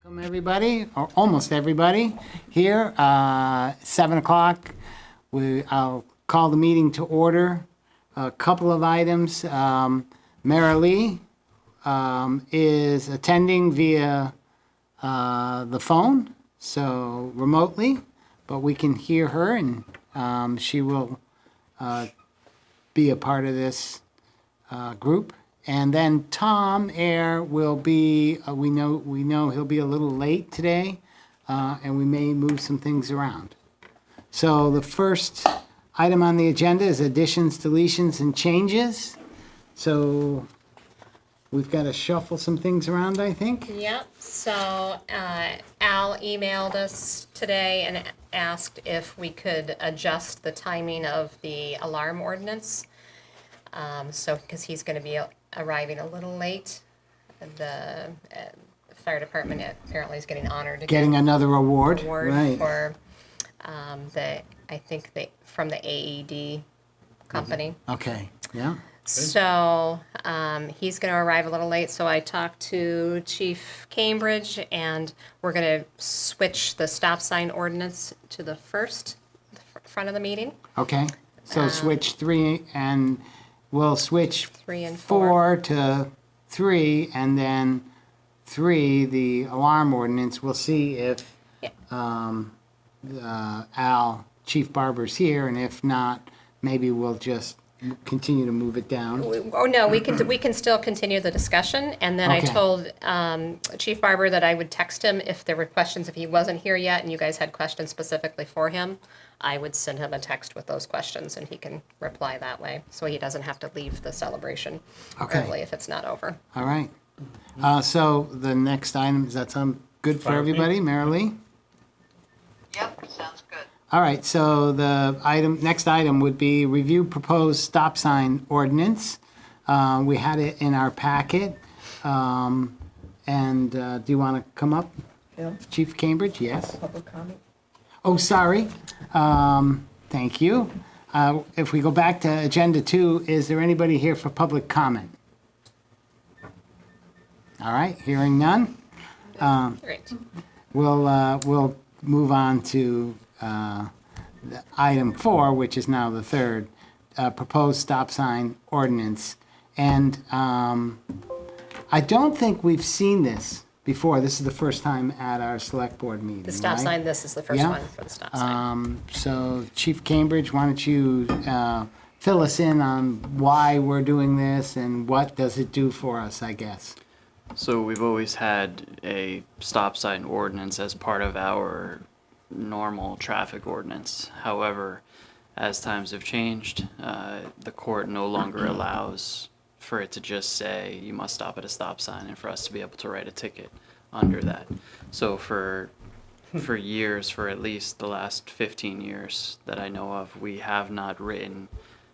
Welcome everybody, or almost everybody, here. 7 o'clock. I'll call the meeting to order. A couple of items. Mara Lee is attending via the phone, so remotely, but we can hear her, and she will be a part of this group. And then Tom Ayer will be, we know he'll be a little late today, and we may move some things around. So the first item on the agenda is additions, deletions, and changes. So we've got to shuffle some things around, I think. Yep, so Al emailed us today and asked if we could adjust the timing of the alarm ordinance. Because he's going to be arriving a little late. The fire department apparently is getting honored again. Getting another award, right. For from the AED company. Okay, yeah. So he's going to arrive a little late. So I talked to Chief Cambridge, and we're going to switch the stop sign ordinance to the front of the meeting. Okay, so switch 3 and we'll switch 3 and 4 to 3, and then 3, the alarm ordinance. We'll see if Chief Barber's here, and if not, maybe we'll just continue to move it down. Oh, no, we can still continue the discussion, and then Okay. I told Chief Barber that I would text him if there were questions, if he wasn't here yet and you guys had questions specifically for him, I would send him a text with those questions and he can reply that way, so he doesn't have to leave the celebration Okay. early if it's not over. All right. So the next item, does that sound good for Fine with me. everybody? Mara Lee? Yep, sounds good. All right, so the next item would be review proposed stop sign ordinance. We had it in our packet. And do you want to come up, Bill, Chief Cambridge? Yes. public comment? Oh, sorry. Thank you. If we go back to Agenda 2, is there anybody here for public comment? All right, hearing none. Great. We'll move on to item 4, which is now the third, proposed stop sign ordinance. And I don't think we've seen this before. This is the first time at our select board meeting. The stop right? sign, this is the first Yeah. one for the stop sign. So Chief Cambridge, why don't you fill us in on why we're doing this and what does it do for us, I guess. So we've always had a stop sign ordinance as part of our normal traffic ordinance. However, as times have changed, the court no longer allows for it to just say you must stop at a stop sign and for us to be able to write a ticket under that. So for years, for at least the last 15 years that I know of, we have not written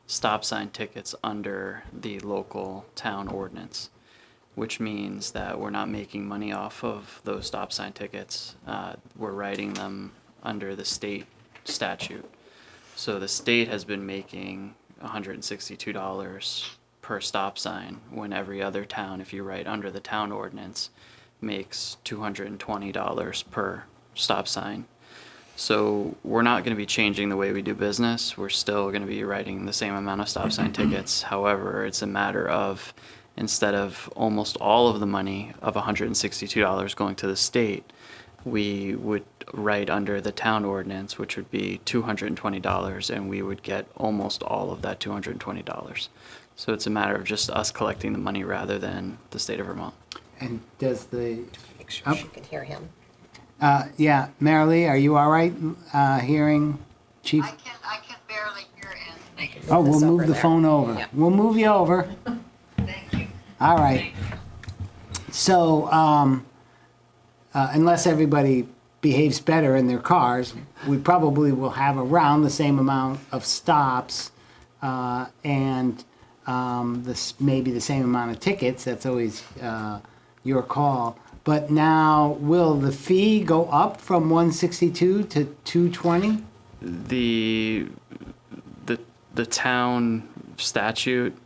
stop sign tickets under the local town ordinance, which means that we're not making money off of those stop sign tickets. We're writing them under the state statute. So the state has been making $162 per stop sign, when every other town, if you write under the town ordinance, makes $220 per stop sign. So we're not going to be changing the way we do business. We're still going to be writing the same amount of stop sign tickets. However, it's a matter of, instead of almost all of the money of $162 going to the state, we would write under the town ordinance, which would be $220, and we would get almost all of that $220. So it's a matter of just us collecting the money rather than the state of Vermont. And does the, Make sure she can hear him. yeah, Mara Lee, are you all right hearing Chief? I can barely hear and Oh, we'll this move over the there. phone over. Yeah. We'll move you over. thank you. All right. So, unless everybody behaves better in their cars, we probably will have around the same amount of stops and maybe the same amount of tickets. That's always your call. But now, will the fee go up from 162 to 220? The town statute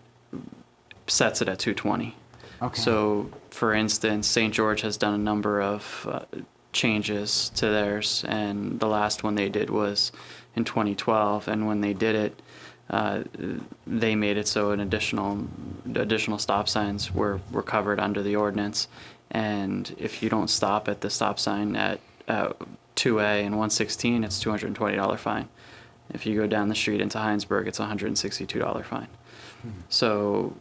sets it at 220. Okay. So for instance, St. George has done a number of changes to theirs, and the last one they did was in 2012. And when they did it, they made it so an additional stop signs were covered under the ordinance. And if you don't stop at the stop sign at 2A and 116, it's $220 fine. If you go down the street into Hinesburg, it's $162 fine. So,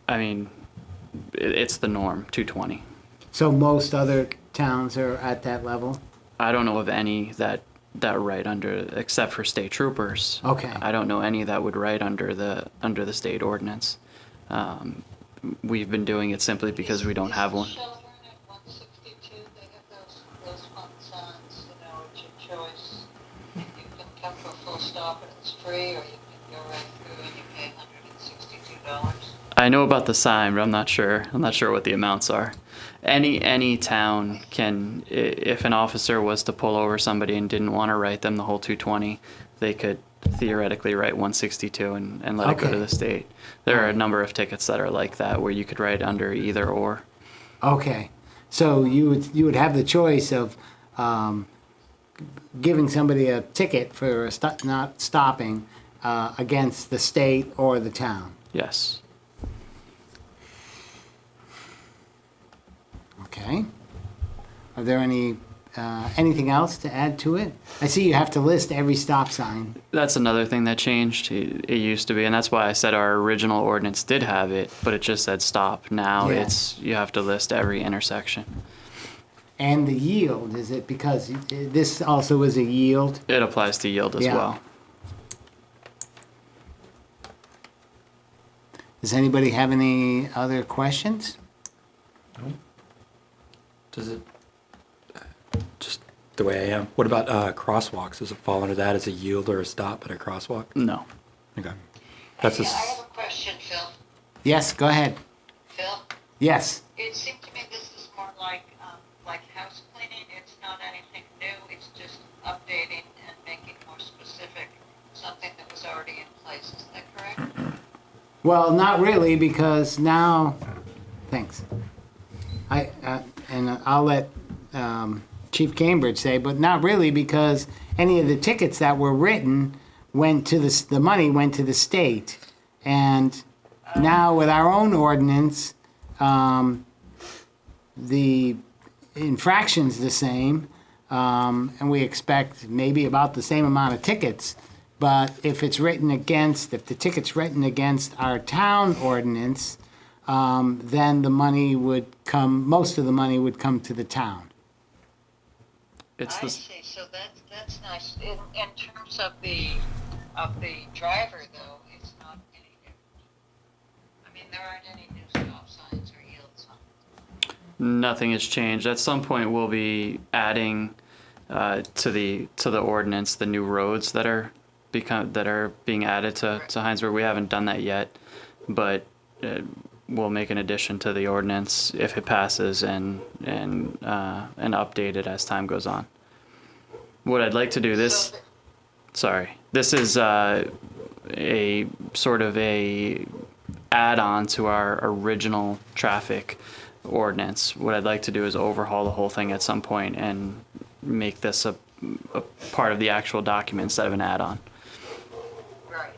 I mean, it's the norm, 220. So most other towns are at that level? I don't know of any that write under, except for state troopers. Okay. I don't know any that would write under the state ordinance. We've been doing it simply because we don't have one. Shelburne at 162, they have those fun signs, it's your choice. You can come to a full stop and it's free, or you can go right through and you pay $162. I know about the sign, but I'm not sure what the amounts are. Any town can, if an officer was to pull over somebody and didn't want to write them the whole 220, they could theoretically write 162 and let it go to Okay. the state. There are a number of tickets that are like that where you could write under either or. Okay, so you would have the choice of giving somebody a ticket for not stopping against the state or the town. Yes. Okay. Are there anything else to add to it? I see you have to list every stop sign. That's another thing that changed. It used to be, and that's why I said our original ordinance did have it, but it just said stop. Now Yeah. you have to list every intersection. And the yield, is it because this also is a yield? It applies to yield as Yeah. well. Does anybody have any other questions? Does it, just the way I am, what about crosswalks? Does it fall under that as a yield or a stop at a crosswalk? No. Okay. That's Yeah, a, I have a question, Phil. Yes, go ahead. Phil, Yes. it seemed to me this is more like house cleaning. It's not anything new. It's just updating and making more specific something that was already in place. Is that correct? Well, not really, because now, thanks. And I'll let Chief Cambridge say, but not really, because any of the tickets that were written went to the money went to the state. And now with our own ordinance, the infraction's the same, and we expect maybe about the same amount of tickets. But if the ticket's written against our town ordinance, then most of the money would come to the town. It's I the see. So that's nice. In terms of the driver, though, it's not any different. I mean, there aren't any new stop signs or yield signs. Nothing has changed. At some point, we'll be adding to the ordinance the new roads that are being added to Hinesburg. We haven't done that yet, but we'll make an addition to the ordinance if it passes and update it as time goes on. What I'd like to do this is a sort of a add-on to our original traffic ordinance. What I'd like to do is overhaul the whole thing at some point and make this a part of the actual document instead of an add-on. Right.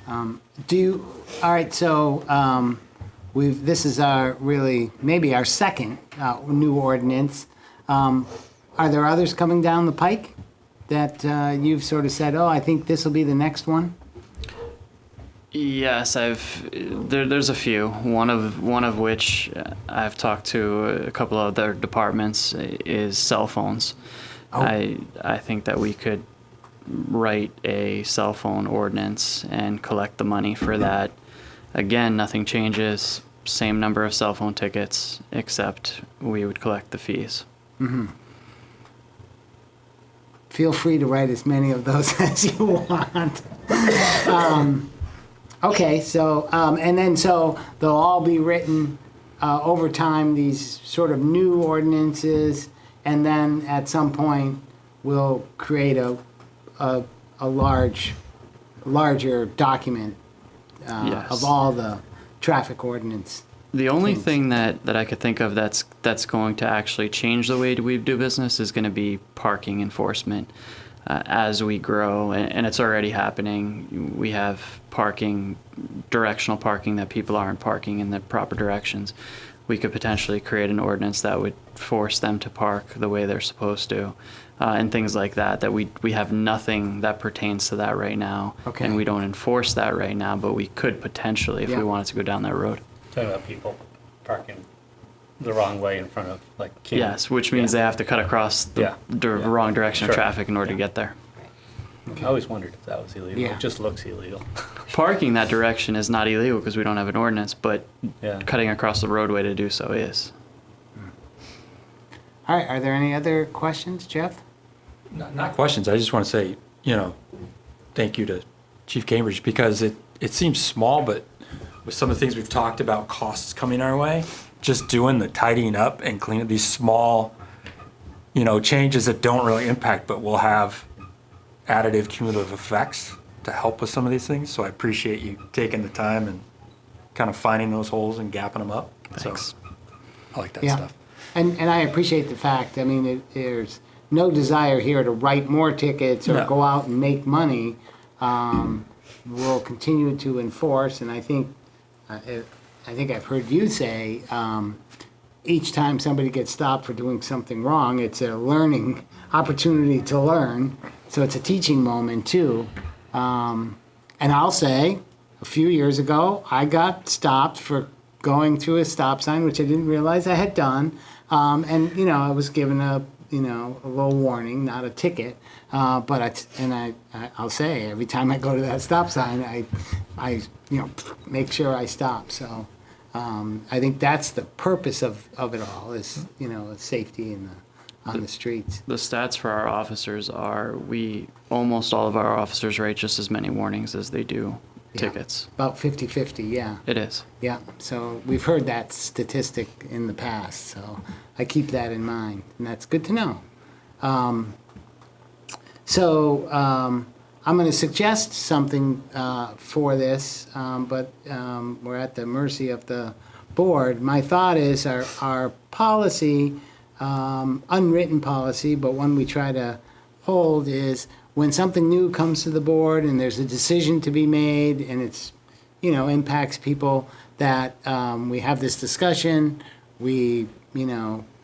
Okay. All right, so this is maybe our second new ordinance. Are there others coming down the pike that you've sort of said, oh, I think this will be the next one? Yes, there's a few. One of which I've talked to a couple of other departments is cell phones. Oh. I think that we could write a cell phone ordinance and collect the money for that. Again, nothing changes. Same number of cell phone tickets, except we would collect the fees. Mm-hmm. Feel free to write as many of those as you want. Okay, so so they'll all be written over time, these sort of new ordinances, and then at some point we'll create a larger document Yes. of all the traffic ordinance The only things. thing that I could think of that's going to actually change the way we do business is going to be parking enforcement as we grow, and it's already happening. We have parking, directional parking that people aren't parking in the proper directions. We could potentially create an ordinance that would force them to park the way they're supposed to, and things like that. That we have nothing that pertains to that right now, Okay. and we don't enforce that right now. But we could potentially if Yeah. we wanted to go down that road. Talking about people parking the wrong way in front of, like, King. Yes, which means they have to cut across the Yeah. Yeah. wrong direction of Sure. traffic in order to get there. I always wondered if that was illegal. Yeah. It just looks illegal. Parking that direction is not illegal because we don't have an ordinance, but Yeah. cutting across the roadway to do so is. All right, are there any other questions, Jeff? Not questions. I just want to say, thank you to Chief Cambridge, because it seems small, but with some of the things we've talked about, costs coming our way, just doing the tidying up and cleaning these small, changes that don't really impact, but will have additive cumulative effects to help with some of these things. So I appreciate you taking the time and kind of finding those holes and gapping them up. Thanks. So I like that Yeah. stuff. And I appreciate the fact, I mean, there's no desire here to write more tickets or No. go out and make money. We'll continue to enforce, and I think I've heard you say, each time somebody gets stopped for doing something wrong, it's a learning opportunity to learn. So it's a teaching moment too. And I'll say, a few years ago, I got stopped for going through a stop sign, which I didn't realize I had done. And, I was given a little warning, not a ticket. But I'll say, every time I go to that stop sign, I make sure I stop. So I think that's the purpose of it all is, safety on the streets. The stats for our officers are almost all of our officers write just as many warnings as they do Yeah. tickets. About 50-50, yeah. It is. Yeah, so we've heard that statistic in the past, so I keep that in mind, and that's good to know. I'm going to suggest something for this, but we're at the mercy of the board. My thought is our policy, unwritten policy, but one we try to hold, is when something new comes to the board and there's a decision to be made and it's, impacts people, that we have this discussion, we,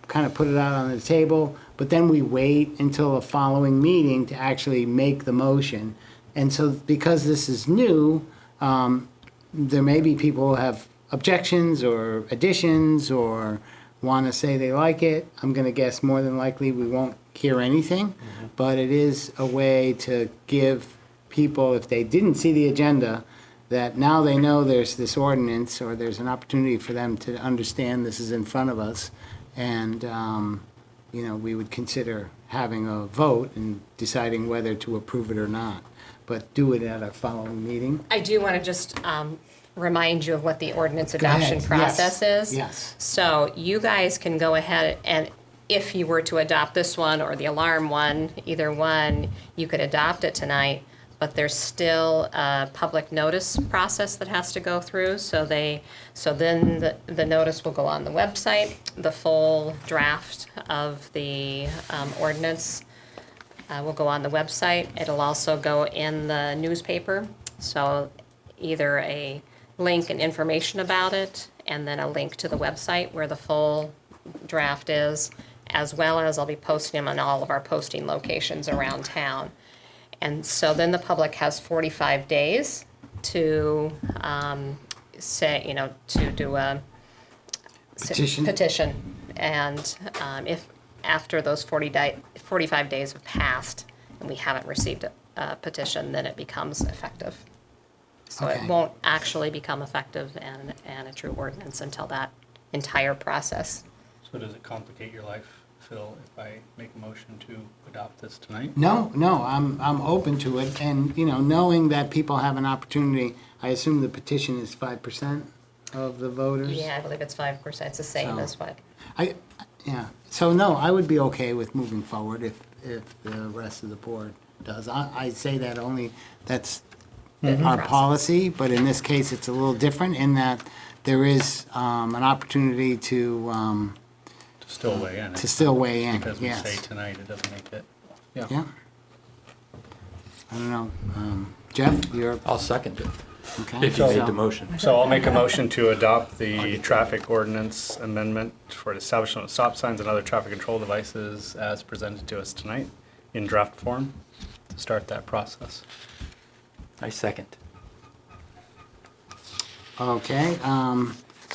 kind of put it out on the table, but then we wait until the following meeting to actually make the motion. And so because this is new, there may be people who have objections or additions or want to say they like it. I'm going to guess more than likely we won't hear anything, but it is a way to give people, if they didn't see the agenda, that now they know there's this ordinance, or there's an opportunity for them to understand this is in front of us, and we would consider having a vote and deciding whether to approve it or not, but do it at a following meeting. I do want to just remind you of what the ordinance Go ahead. adoption process is. Yes. So you guys can go ahead and, if you were to adopt this one or the alarm one, either one, you could adopt it tonight, but there's still a public notice process that has to go through. So then the notice will go on the website, the full draft of the ordinance will go on the website. It'll also go in the newspaper. So either a link and information about it, and then a link to the website where the full draft is, as well as I'll be posting them on all of our posting locations around town. And so then the public has 45 days to to do a Petition. And if after those 45 days have passed and we haven't received a petition, then it becomes effective. So Okay. it won't actually become effective and a true ordinance until that entire process. So does it complicate your life, Phil, if I make a motion to adopt this tonight? No, I'm open to it, and, knowing that people have an opportunity, I assume the petition is 5% of the voters? Yeah, I believe it's 5%. It's the same So- as what. So no, I would be okay with moving forward if the rest of the board does. I say that only, that's our process. policy, but in this case, it's a little different in that there is an opportunity to Still weigh in. still weigh in, Because we yes. say tonight, it doesn't make it. Yeah. I don't know. Jeff, you're, I'll second it, okay. if you made so- the motion. So I'll make a motion to adopt the traffic ordinance amendment for the establishment of stop signs and other traffic control devices as presented to us tonight in draft form to start that process. I second. Okay,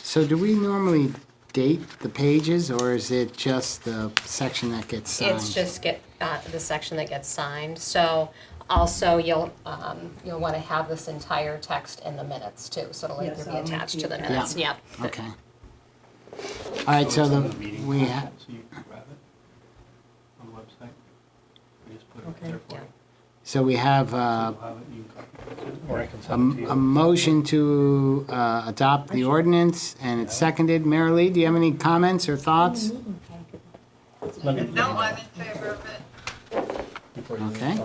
so do we normally date the pages, or is it just the section that gets signed? It's just the section that gets signed. So also you'll want to have this entire text in the minutes too, so it'll Yes, either be I'll make attached to the the minutes. Yep. Okay. All right, so we have, So you can grab it on the website. We just put it Okay. there for Yeah. you. so we have So you'll have it, you can copy it, or I can send it to you. a motion to adopt the ordinance, and it's seconded. Mary Lee, do you have any comments or thoughts? Let me- No, I'm in favor of it. before you- Okay.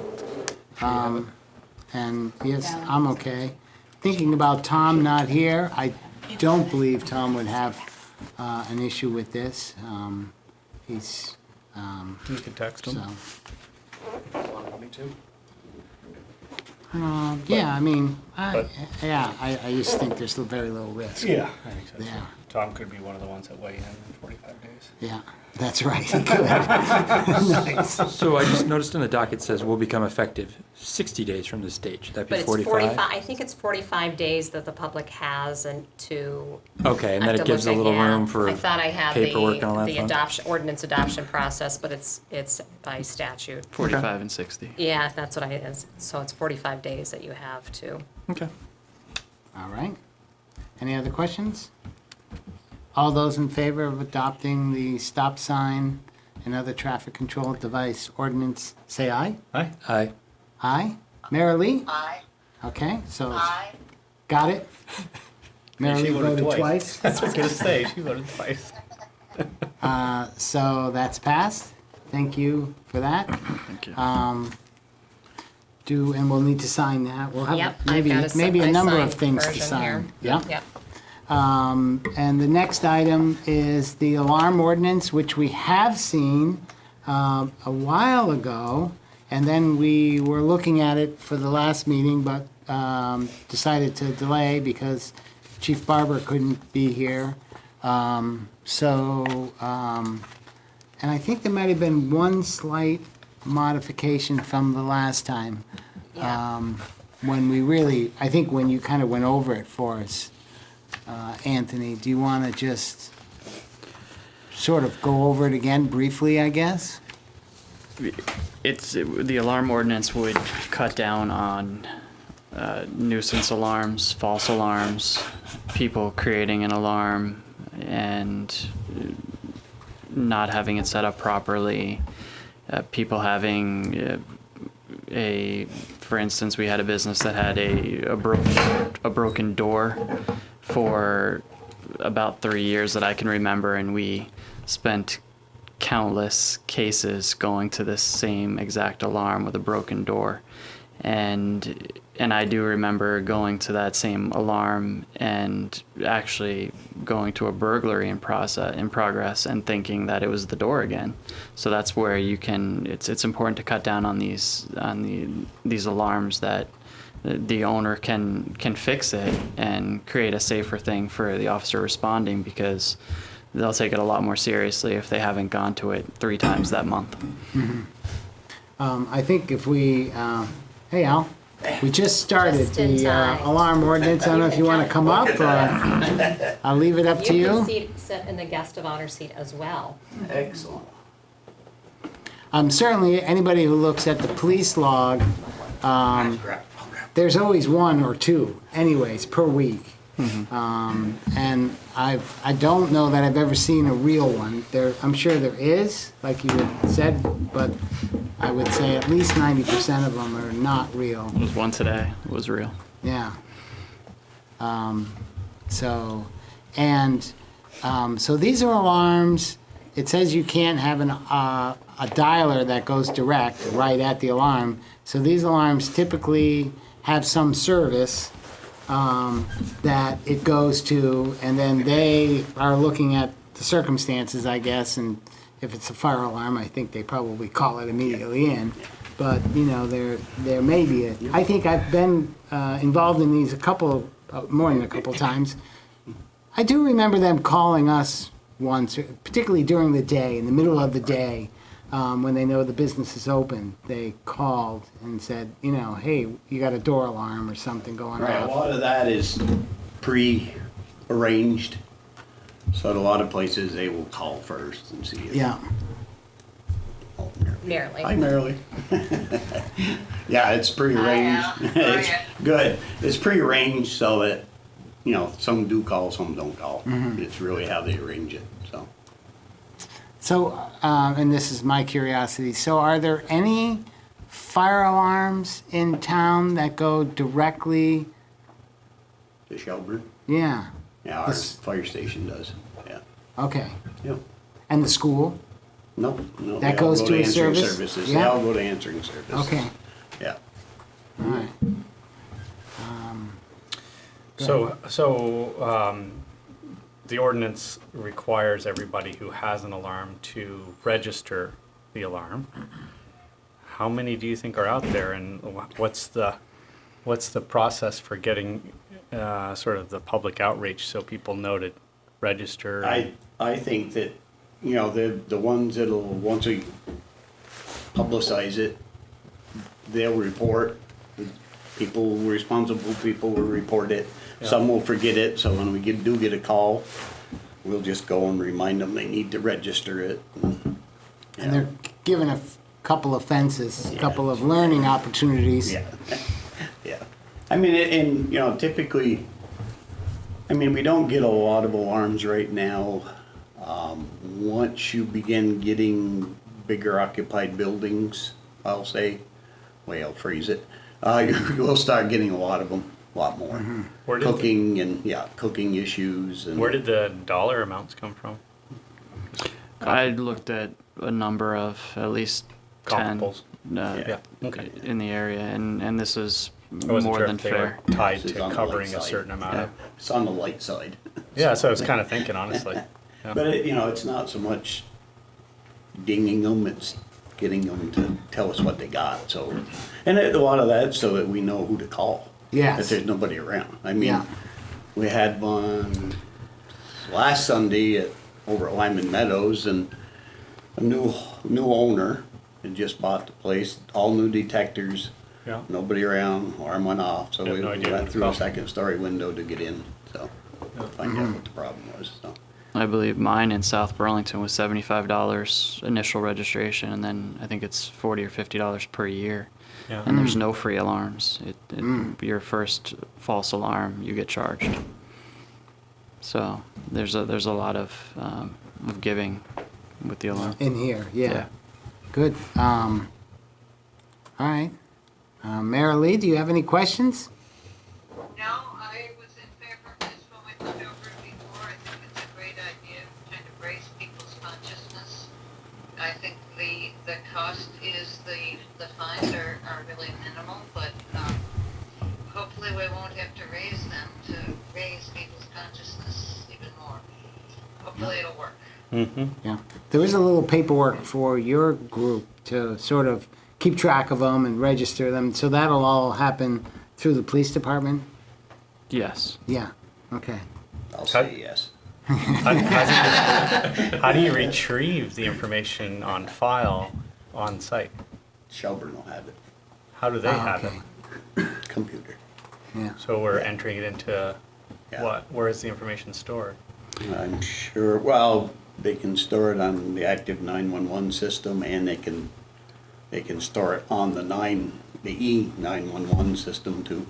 And yes, I'm okay. Thinking about Tom not here, I don't believe Tom would have an issue with this. He's, You can text so, them. Want me to? yeah, I mean, But- I just think there's very little risk. Yeah, I think so. too. Yeah. Tom could be one of the ones that weigh in 45 days. Yeah, that's right. He could. Nice. So I just noticed in the docket says will become effective 60 days from this date. Should that be But it's 45? I think it's 45 days that the public has and to. Okay, and I then have it to gives a look at- little yeah. room for I thought I had paperwork and all that the fun? ordinance adoption process, but it's by statute. 45 and 60. Yeah, that's what so it's 45 days that you have to. Okay. All right. Any other questions? All those in favor of adopting the stop sign and other traffic control device ordinance, say aye. Hi. Aye. Aye. Mary Lee? Aye. Okay, so Aye. got it? Mary Lee voted twice. That's what I was gonna say, she voted twice. So that's passed. Thank you for that. Thank you. And we'll need to sign that. We'll have Yep, I've maybe, got a maybe a signed number of things to version sign. here. Yeah. Yep. And the next item is the alarm ordinance, which we have seen a while ago, and then we were looking at it for the last meeting, but decided to delay because Chief Barber couldn't be here. And I think there might have been one slight modification from the last time. Yeah. When we really, I think when you kind of went over it for us. Anthony, do you want to just sort of go over it again briefly, I guess? The alarm ordinance would cut down on nuisance alarms, false alarms, people creating an alarm and not having it set up properly, people having for instance, we had a business that had a broken door for about 3 years that I can remember, and we spent countless cases going to this same exact alarm with a broken door. And I do remember going to that same alarm and actually going to a burglary in progress and thinking that it was the door again. So that's where it's important to cut down on these alarms that the owner can fix it and create a safer thing for the officer responding, because they'll take it a lot more seriously if they haven't gone to it 3 times that month. I think if we, hey Al, we just started Just in the time. alarm ordinance. I don't know if you want to come up or I'll leave it up to You you. can sit in the guest of honor seat as well. Excellent. Certainly, anybody who looks at the police log, there's always 1 or 2 anyways per week. And I don't know that I've ever seen a real one. I'm sure there is, like you had said, but I would say at least 90% of them are not real. There was one today. It was real. Yeah. So these are alarms. It says you can't have a dialer that goes direct right at the alarm. So these alarms typically have some service that it goes to, and then they are looking at the circumstances, I guess, and if it's a fire alarm, I think they probably call it immediately in. But, you know, there may be I think I've been involved in these more than a couple times. I do remember them calling us once, particularly during the day, in the middle of the day, when they know the business is open. They called and said, you know, hey, you got a door alarm or something going Right, a off. lot of that is pre-arranged. So at a lot of places, they will call first and see if. Yeah, Oh, Merrily. Hi, Merrily. Yeah, it's pre-arranged. Hi, Al. How are It's ya? good. It's pre-arranged so that, you know, some do call, some don't call. Mm-hmm. It's really how they arrange it, so. so, and this is my curiosity, so are there any fire alarms in town that go directly, The Shelburne, yeah, yeah, our This- fire station does, yeah. okay. Yep. And the school? No, That they all goes go to a answering service? services. They Yeah. all go to answering service. Okay, Yeah. all right. The ordinance requires everybody who has an alarm to register the alarm. How many do you think are out there, and what's the process for getting sort of the public outreach so people know to register? I think that, you know, the ones that'll, once we publicize it, they'll report. People, responsible people will report it. Some will forget it, so when we do get a call, we'll just go and remind them they need to register it. And they're given a couple of fences, a couple of learning opportunities. Yeah, yeah. I mean, and, you know, typically, I mean, we don't get a lot of alarms right now. Once you begin getting bigger occupied buildings, I'll say, well, I'll phrase it, you will start getting a lot of them, a lot more. Where did the- Cooking and, yeah, cooking issues and. Where did the dollar amounts come from? I looked at a number of at least 10 Comparables. uh, Yeah, okay. in the area, and this is I wasn't more sure than if they were fair. tied This is to on the covering light a side. certain amount of. It's on the light side. Yeah, so I was kind of thinking, honestly. Yeah. But it, you know, it's not so much dinging them, it's getting them to tell us what they got, so. And a lot of that so that we know who to call. Yes. If there's nobody around. I mean, Yeah. we had one last Sunday over at Lyman Meadows, and a new owner had just bought the place, all new detectors. Yeah. Nobody around, alarm went off, so Have we no idea went what through to a call. second story window to get in, so. Find out what the problem was, so. I believe mine in South Burlington was $75 initial registration, and then I think it's $40 or $50 per year. Yeah. And there's no free alarms. Your first false alarm, you get charged. So there's a lot of giving with the alarm. In here, yeah. Yeah. Good. All right. Mary Lee, do you have any questions? No, I was in favor of this when we went over it before. I think it's a great idea, trying to raise people's consciousness. I think the cost is the fines are really minimal, but hopefully we won't have to raise them to raise people's consciousness even more. Hopefully it'll work. Mm-hmm. Yeah. There is a little paperwork for your group to sort of keep track of them and register them. So that'll all happen through the police department? Yes. Yeah. Okay. I'll say yes. How do you retrieve the information on file on site? Shelburne will have it, How do they Ah, have okay. it? computer. Yeah. So we're entering it into Yeah. what? Where is the information stored? I'm sure, well, they can store it on the active 911 system, and they can store it on the E911 system too.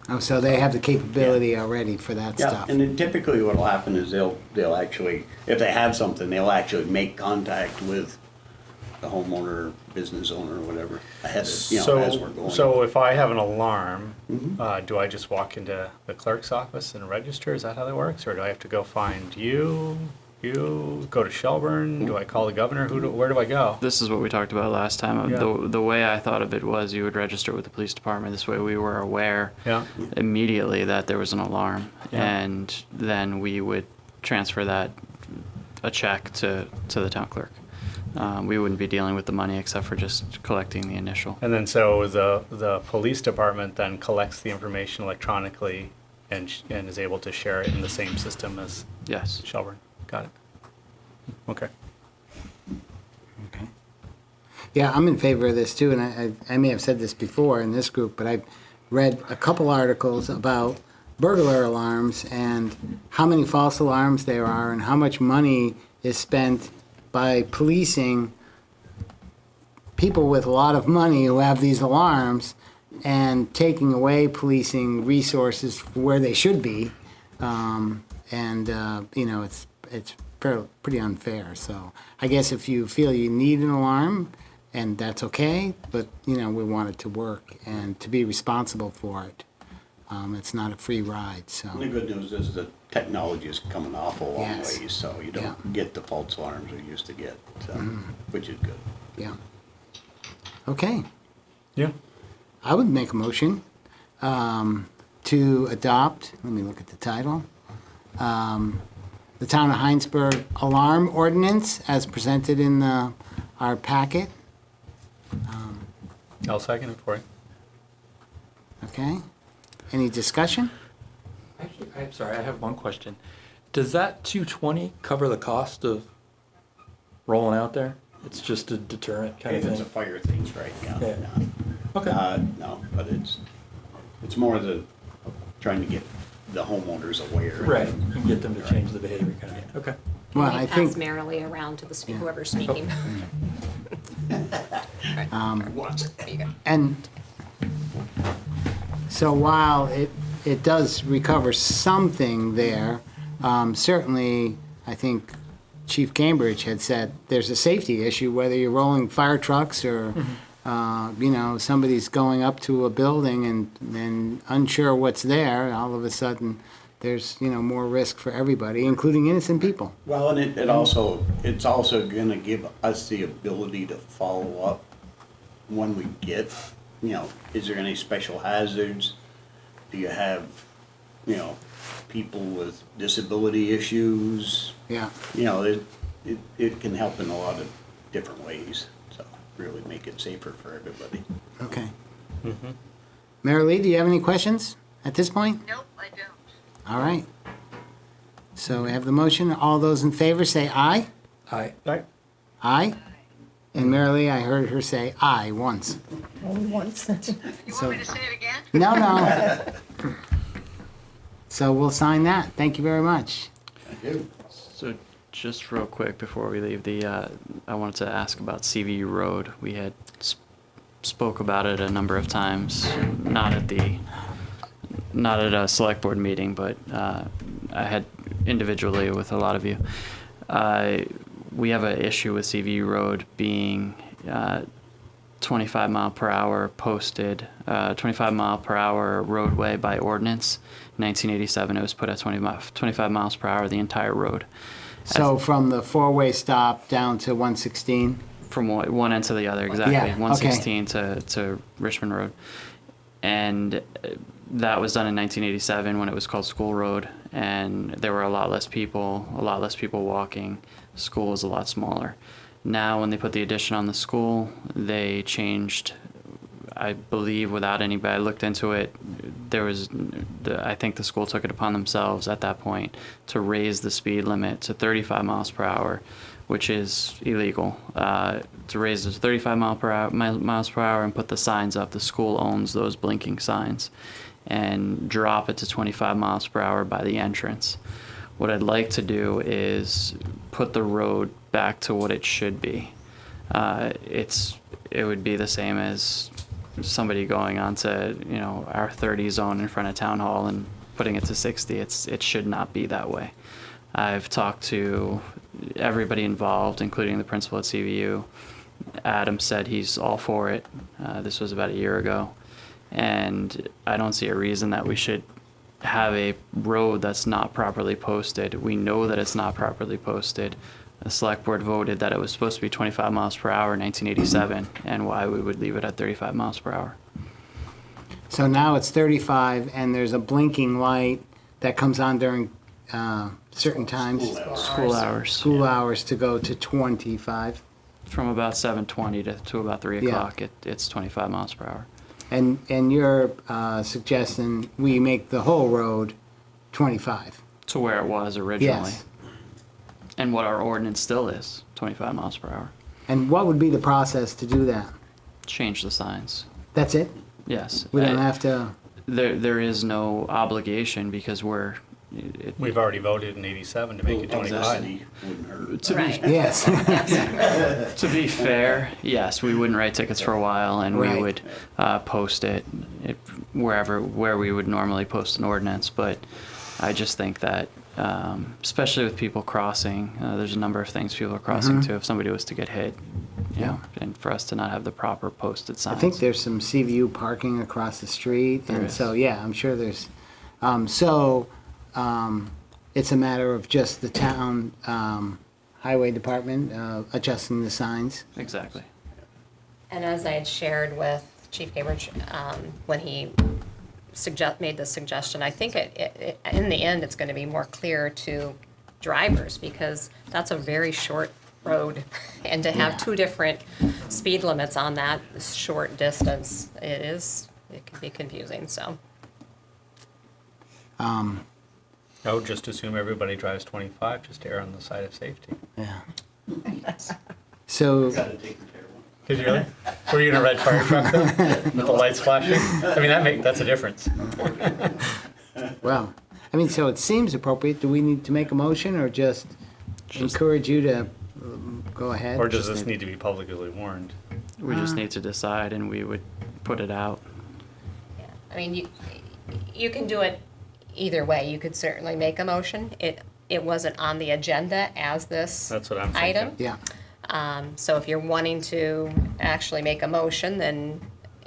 Oh, so they have the capability already for that Yeah, stuff. and then typically what'll happen is they'll actually, if they have something, they'll actually make contact with the homeowner, business owner, or whatever, ahead of, as we're going. So if I have an alarm, Mhm. do I just walk into the clerk's office and register? Is that how that works? Or do I have to go find you? you? Go to Shelburne? Do I call the governor? Where do I go? This is what we talked about last time. Yeah. The way I thought of it was you would register with the police department. This way we were aware Yeah. immediately that there was an alarm, Yeah. and then we would transfer a check to the town clerk. We wouldn't be dealing with the money except for just collecting the initial. And then so the police department then collects the information electronically and is able to share it in the same system as Yes. Shelburne. Got it. Okay. Okay. Yeah, I'm in favor of this too, and I may have said this before in this group, but I've read a couple articles about burglar alarms and how many false alarms there are and how much money is spent by policing people with a lot of money who have these alarms and taking away policing resources where they should be. It's pretty unfair. So I guess if you feel you need an alarm, and that's okay, but, we want it to work and to be responsible for it. It's not a free ride, so. The good news is the technology is coming off a long Yes. ways, so you Yeah. don't get the false alarms we used to get, so, which is good. Yeah. Okay. Yeah. I would make a motion to adopt, let me look at the title, the Town of Hinesburg Alarm Ordinance as presented in our packet. I'll second it for you. Okay. Any discussion? Actually, I'm sorry, I have one question. Does that 220 cover the cost of rolling out there? It's just a deterrent kind If of it's a thing? fire thing, right, yeah. Yeah. no. Okay. No, but it's more trying to get the homeowners aware. Right, and get them to change the behavior kind of thing. Okay. Well, Can we I pass think, merrily around to whoever's speaking? There you go. and so while it does recover something there, certainly, I think Chief Cambridge had said there's a safety issue, whether you're rolling fire trucks or, somebody's going up to a building and unsure what's there, all of a sudden, there's, more risk for everybody, including innocent people. Well, and it's also gonna give us the ability to follow up when we get, is there any special hazards? Do you have, people with disability issues? Yeah. It can help in a lot of different ways, so really make it safer for everybody. Okay. Mary Lee, do you have any questions at this point? Nope, I don't. All right. So we have the motion. All those in favor say aye. Aye. Right. Aye. And Mary Lee, I heard her say aye once. Only once. You So- want me to say it again? No. So we'll sign that. Thank you very much. Thank you. So just real quick before we leave, I wanted to ask about CVU Road. We had spoke about it a number of times, not at a select board meeting, but I had individually with a lot of you. We have an issue with CVU Road being 25 mile per hour posted, 25 mile per hour roadway by ordinance. 1987, it was put at 25 miles per hour, the entire road. So from the four-way stop down to 116? From one end to the other, exactly. Yeah, okay. 116 to Richmond Road. And that was done in 1987 when it was called School Road, and there were a lot less people walking. School was a lot smaller. Now, when they put the addition on the school, they changed, I believe, without anybody, I looked into it, I think the school took it upon themselves at that point to raise the speed limit to 35 miles per hour, which is illegal. To raise it to 35 miles per hour and put the signs up, the school owns those blinking signs, and drop it to 25 miles per hour by the entrance. What I'd like to do is put the road back to what it should be. It would be the same as somebody going onto our 30 zone in front of town hall and putting it to 60. It should not be that way. I've talked to everybody involved, including the principal at CVU. Adam said he's all for it. This was about a year ago, and I don't see a reason that we should have a road that's not properly posted. We know that it's not properly posted. The select board voted that it was supposed to be 25 miles per hour in 1987, and why we would leave it at 35 miles per hour. So now it's 35, and there's a blinking light that comes on during certain times, School hours. school hours, to go to 25. From about 7:20 to about 3 Yeah. o'clock, it's 25 miles per hour. And you're suggesting we make the whole road 25? To where it was originally. Yes. And what our ordinance still is, 25 miles per hour. And what would be the process to do that? Change the signs. That's it? Yes. We don't have to, There is no obligation because We've already voted in 87 to make it 25. Publicity wouldn't hurt. Right. yes. to be fair, yes, we wouldn't write tickets for a while, and Right. we would post it where we would normally post an ordinance. But I just think that, especially with people crossing, there's a number of things people are crossing Mm-hmm. to. If somebody was to get hit, you know, and for us to not have the proper posted I signs. think there's some CVU parking across the street, There and is. so, yeah, I'm sure there's, it's a matter of just the town highway department adjusting the signs. Exactly. And as I had shared with Chief Cambridge, when he made the suggestion, I think in the end, it's going to be more clear to drivers, because that's a very short road. And to have Yeah. two different speed limits on that short distance, it can be confusing, so. I would just assume everybody drives 25, just err on the side of safety. Yeah. So, Gotta take care of one. Did you really? Were you in a red fire truck though, with the lights flashing? I mean, that's a difference. well, I mean, so it seems appropriate. Do we need to make a motion, or just encourage you to go ahead? Or does this need to be publicly warned? We just need to decide, and we would put it out. Yeah, I mean, you can do it either way. You could certainly make a motion. It wasn't on the agenda as this That's what I'm item. thinking. Yeah. So if you're wanting to actually make a motion, then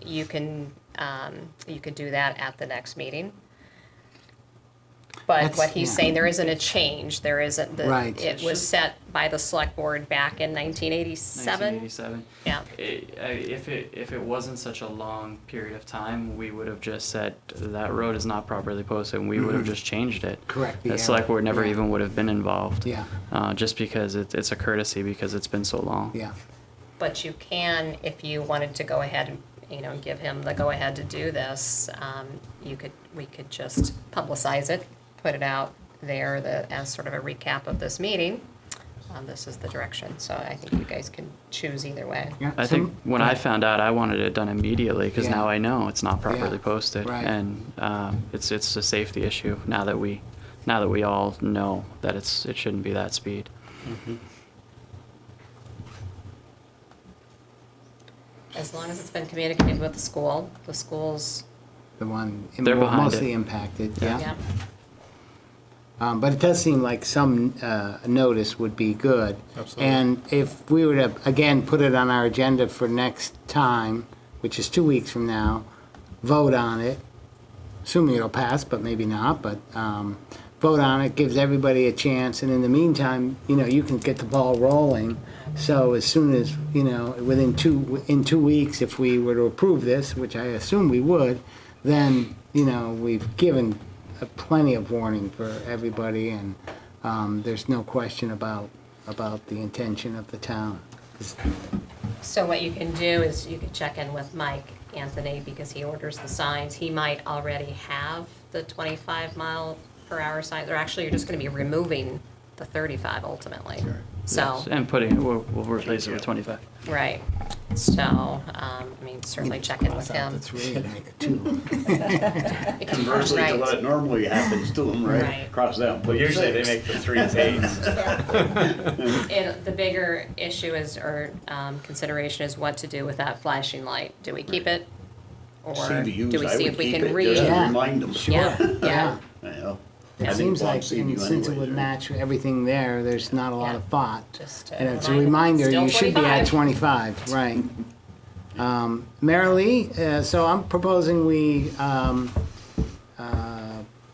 you could do that at the next meeting. But That's- what he's yeah. saying, there isn't a change. There isn't, Right. it was set by the select board back in 1987. 1987. Yeah. If it wasn't such a long period of time, we would have just said that road is not properly posted, and we would have just changed it. Correct the The select error. board never Yeah. even would have been involved. Yeah. Just because it's a courtesy, because it's been so long. Yeah. But you can, if you wanted to go ahead and, give him the go-ahead to do this, we could just publicize it, put it out there as sort of a recap of this meeting. This is the direction, so I think you guys can choose either way. Yeah. I think when I found out, I wanted it done immediately, because Yeah. now I know it's not properly Yeah. posted. Right. And it's a safety issue now that we all know that it shouldn't be that speed. As long as it's been communicated with the school's, The one They're behind mostly it. impacted, yeah. yeah. But it does seem like some notice would be good. Absolutely. And if we were to, again, put it on our agenda for next time, which is 2 weeks from now, vote on it, assuming it'll pass, but maybe not, but vote on it, gives everybody a chance, and in the meantime, you can get the ball rolling. So as soon as, in 2 weeks, if we were to approve this, which I assume we would, then, we've given plenty of warning for everybody, and there's no question about the intention of the town. So what you can do is you can check in with Mike Anthony, because he orders the signs. He might already have the 25-mile-per-hour signs, or actually, you're just gonna be removing the 35 ultimately. So, And we'll replace it with 25. right, so, certainly check in with him. That's really to make it 2. Conversely, to Right. what normally happens to them, right? Right. Cross that. and Well, put usually they 6. make the 3s 8s. And the bigger issue consideration is what to do with that flashing light. Do we keep it? Or CVUs, do we I see would if we keep can it, read? just to Yeah. remind them. Yeah, yeah. Yeah. It I think seems we'll like, see and you since it anyways, would right? match everything there, there's not a lot Yeah. of thought. Just And it's a remind them, reminder, you still should be at 25. 25, right. Mary Lee, so I'm proposing we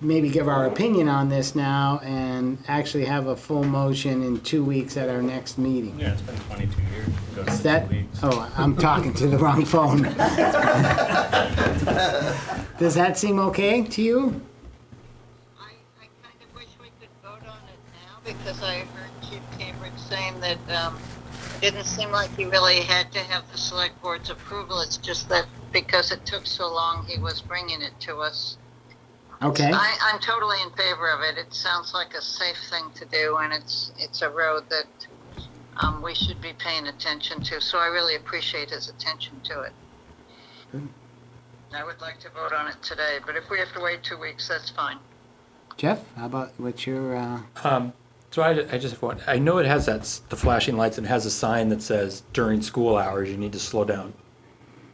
maybe give our opinion on this now and actually have a full motion in 2 weeks at our next meeting. Yeah, it's been 22 years. Go to Is the that, 2 weeks. oh, I'm talking to the wrong phone. Does that seem okay to you? I kind of wish we could vote on it now because I heard Chief Cambridge saying that it didn't seem like he really had to have the select board's approval. It's just that because it took so long, he was bringing it to us. Okay, I'm totally in favor of it. It sounds like a safe thing to do, and it's a road that we should be paying attention to. So I really appreciate his attention to it. I would like to vote on it today, but if we have to wait 2 weeks, that's fine. Jeff, how about what's your, So I just have one, I know it has the flashing lights and it has a sign that says during school hours, you need to slow down.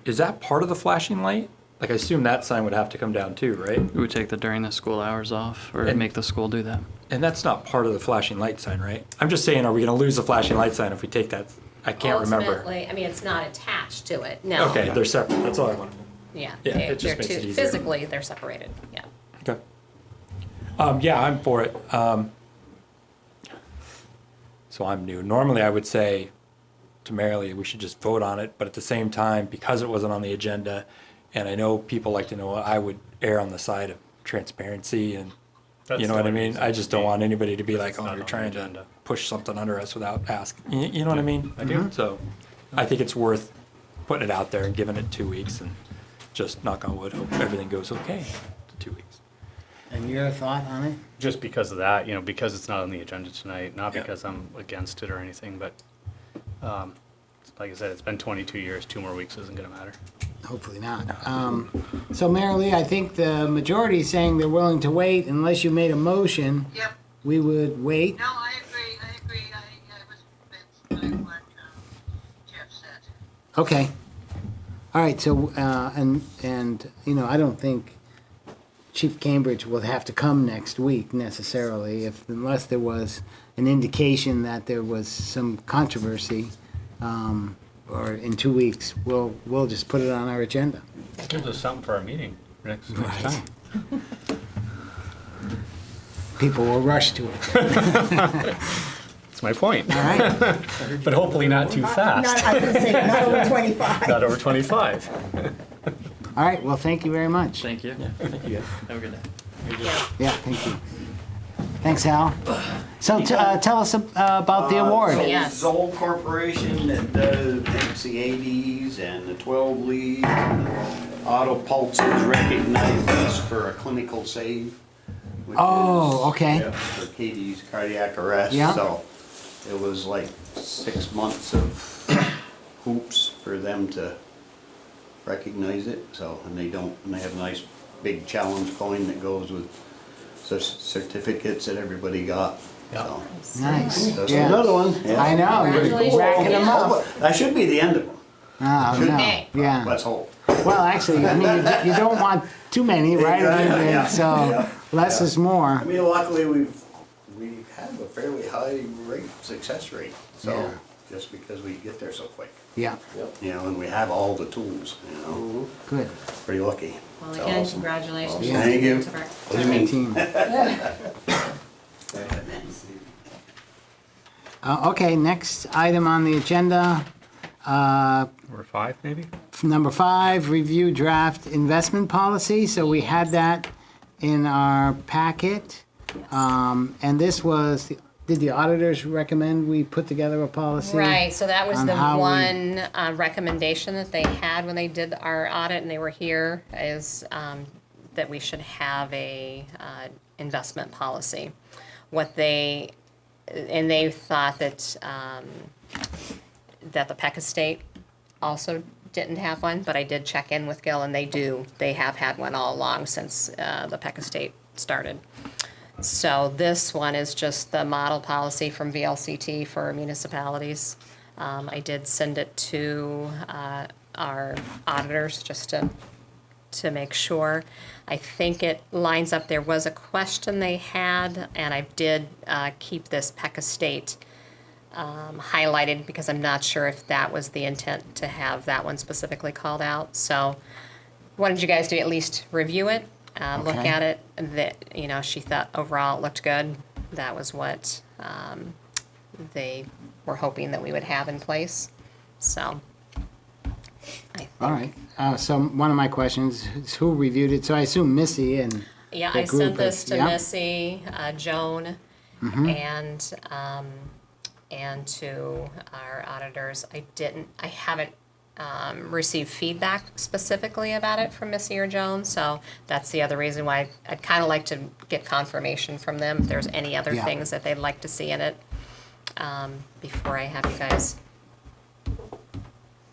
Is that part of the flashing light? Like, I assume that sign would have to come down too, right? We would take the during the school hours off, or And- make the school do that. And that's not part of the flashing light sign, right? I'm just saying, are we gonna lose the flashing light sign if we take that? I can't remember. Ultimately, I mean, it's not attached to it, no. Okay, they're separate, that's all I wanted. Yeah, Yeah, they're it just makes it easier. physically, they're separated, yeah. Okay. Yeah, I'm for it. So I'm new. Normally, I would say to Marilee, we should just vote on it, but at the same time, because it wasn't on the agenda, and I know people like to know, I would err on the side of transparency and, That's you know the what I way it mean? needs I to just don't be. want anybody to be like, It's oh, not you're on trying the to agenda. push something under us without asking. You know what I mean? I do. So I think it's worth putting it out there and giving it 2 weeks and just knock on wood, hope everything goes okay to 2 weeks. and your thought on it? Just because of that, because it's not on the agenda tonight, not Yeah. because I'm against it or anything, but like I said, it's been 22 years. 2 more weeks isn't going to matter. Hopefully not. So Marilee, I think the majority is saying they're willing to wait unless you made a motion. Yep. We would wait. No, I agree. I was convinced by what Jeff said. Okay. All right, so, and, I don't think Chief Cambridge will have to come next week necessarily, unless there was an indication that there was some controversy, or in 2 weeks, we'll just put it on our agenda. Gives us something for our meeting next time. People will rush to it. That's my point. All right, But hopefully not too fast. I was gonna say, not over 25. Not over 25. all right, well, thank you very much. Thank you. Thank you guys. Have a good day. Yeah, thank you. Thanks, Al. So tell us about the award. So Yes. Zoll Corporation that makes the 80s and the 12 leads, and the auto pulses recognized us for a clinical save. Which Oh, okay. yeah, for Katie's cardiac arrest. Yeah. So it was like 6 months of hoops for them to recognize it. So, and they have a nice big challenge coin that goes with certificates that everybody got. So, Nice. there's Yeah. another one. Yeah. I know, you're Congratulations. racking them up. That should be the end of them. Oh, Should no, Okay. yeah. Let's hope. Well, actually, I mean, you don't want too many, right? Exactly, yeah. So Yeah. less Yeah. is more. I mean, luckily we have a fairly high success rate. So Yeah. just because we get there so quick, Yeah, and we have all the tools, good. pretty lucky. Well, So, again, congratulations. Yeah. Thank you. To our team. Team. Okay, next item on the agenda, Number 5, maybe? number 5, review draft investment policy. So we had that in our packet. And this was, did the auditors recommend we put together a policy? Right, so that was on the how we- one recommendation that they had when they did our audit and they were here, is that we should have a investment policy. And they thought that, that the Peck Estate also didn't have one, but I did check in with Gil and they do. They have had one all along since the Peck Estate started. So this one is just the model policy from VLCT for municipalities. I did send it to our auditors just to make sure. I think it lines up. There was a question they had, and I did keep this Peck Estate highlighted because I'm not sure if that was the intent to have that one specifically called out. So what did you guys do? At least review it? look Okay. at it, that, you know, she thought overall it looked good. That was what they were hoping that we would have in place, so. All right. So one of my questions is who reviewed it? So I assume Missy and Yeah, the I group sent this of- to yeah? Missy, Joan, and to our auditors. I haven't received feedback specifically about it from Missy or Joan, so that's the other reason why I'd kind of like to get confirmation from them if there's any other Yeah. things that they'd like to see in it, before I have you guys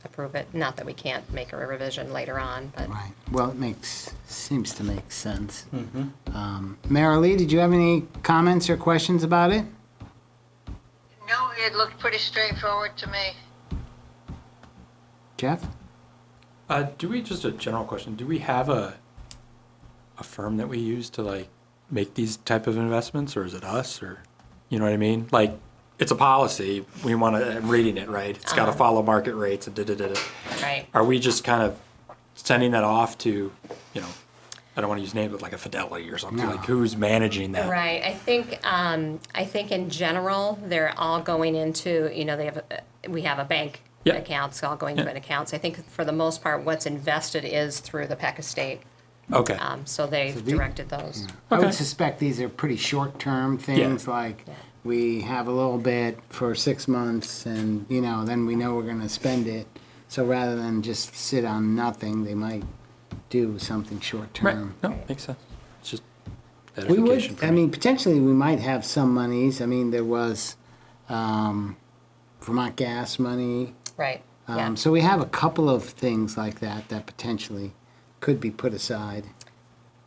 approve it. Not that we can't make a revision later on, but. Right. Well, seems to make sense. Marilee, did you have any comments or questions about it? No, it looked pretty straightforward to me. Jeff? Do we, just a general question, do we have a firm that we use to like make these type of investments, or is it us, or, you know what I mean? Like, it's a policy, we want to, I'm reading it, right? It's got to follow market rates and da-da-da-da. Right. Are we just kind of sending that off to, you know, I don't want to use names, but like a Fidelity or something, No. like who's managing that? Right, I think in general, they're all going into, you know, we have a bank Yeah. accounts, all going to Yeah. an accounts. I think for the most part, what's invested is through the Peck Estate. Okay, So they've the- directed those. I Okay. would suspect these are pretty short-term things, like we have a little bit for 6 months and, you know, then we know we're gonna spend it. So rather than just sit on nothing, they might do something right, short-term. no, makes sense. It's just We edification would, for I me. mean, potentially we might have some monies. I mean, there was Vermont Gas money. Right, yeah. So we have a couple of things like that that potentially could be put aside.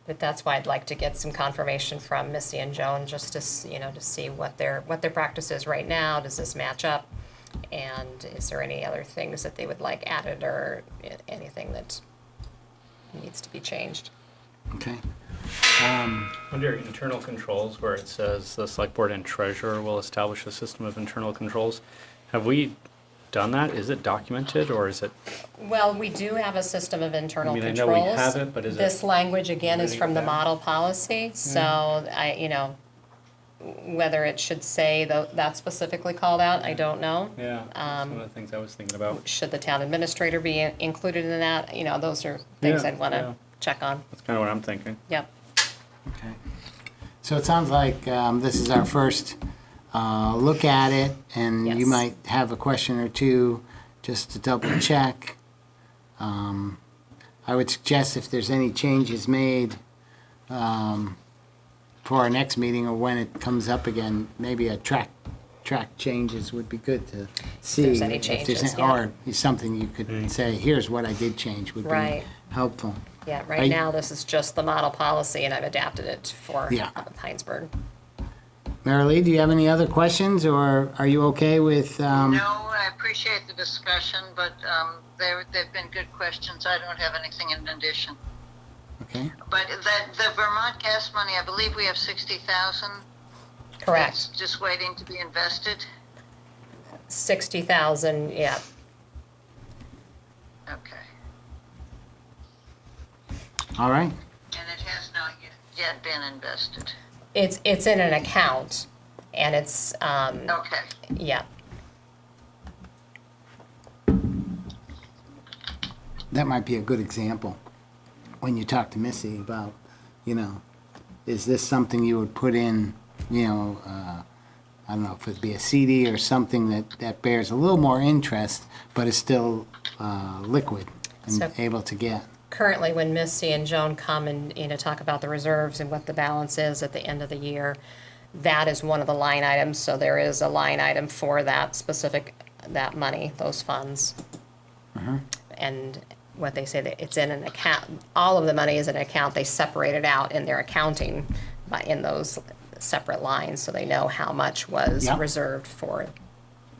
But that's why I'd like to get some confirmation from Missy and Joan, just to, you know, to see what their practice is right now. Does this match up? And is there any other things that they would like added, or anything that needs to be changed? Okay. Under internal controls, where it says the select board and treasurer will establish a system of internal controls, have we done that? Is it documented, or is it? Well, we do have a system of internal I controls. know we have it, but is it This language, again, is really from the bad? model policy, so you know, whether it should say that's specifically called out, I don't know. Yeah, that's one of the things I was thinking about. Should the town administrator be included in that? You know, those are things Yeah, I'd want to yeah. check on. That's kind of what I'm thinking. Yep. Okay. So it sounds like this is our first look at it, and you Yes. might have a question or two just to double check. I would suggest if there's any changes made for our next meeting or when it comes up again, maybe a track changes would be good to see. there's any if changes, yeah. Or something you could say, here's what I did change would be Right. helpful. Yeah, I- right now, this is just the model policy, and I've adapted it for Yeah. Hinesburg. Marilee, do you have any other questions, or are you okay with? No, I appreciate the discussion, but they've been good questions. I don't have anything in addition. Okay. But the Vermont gas money, I believe we have 60,000. Correct. That's just waiting to be invested. 60,000, yeah. Okay. All right. And it has not yet been invested. It's in an account, and it's, Okay. yeah. That might be a good example when you talk to Missy about, you know, is this something you would put in, you know, I don't know if it'd be a CD or something that bears a little more interest, but is still liquid and So- able to get. Currently, when Misty and Joan come and, you know, talk about the reserves and what the balance is at the end of the year, that is one of the line items, so there is a line item for that specific, that money, those funds. And what they say, that it's in an account, all of the money is in an account, they separate it out in their accounting, in those separate lines, so they know how much was Yep. reserved for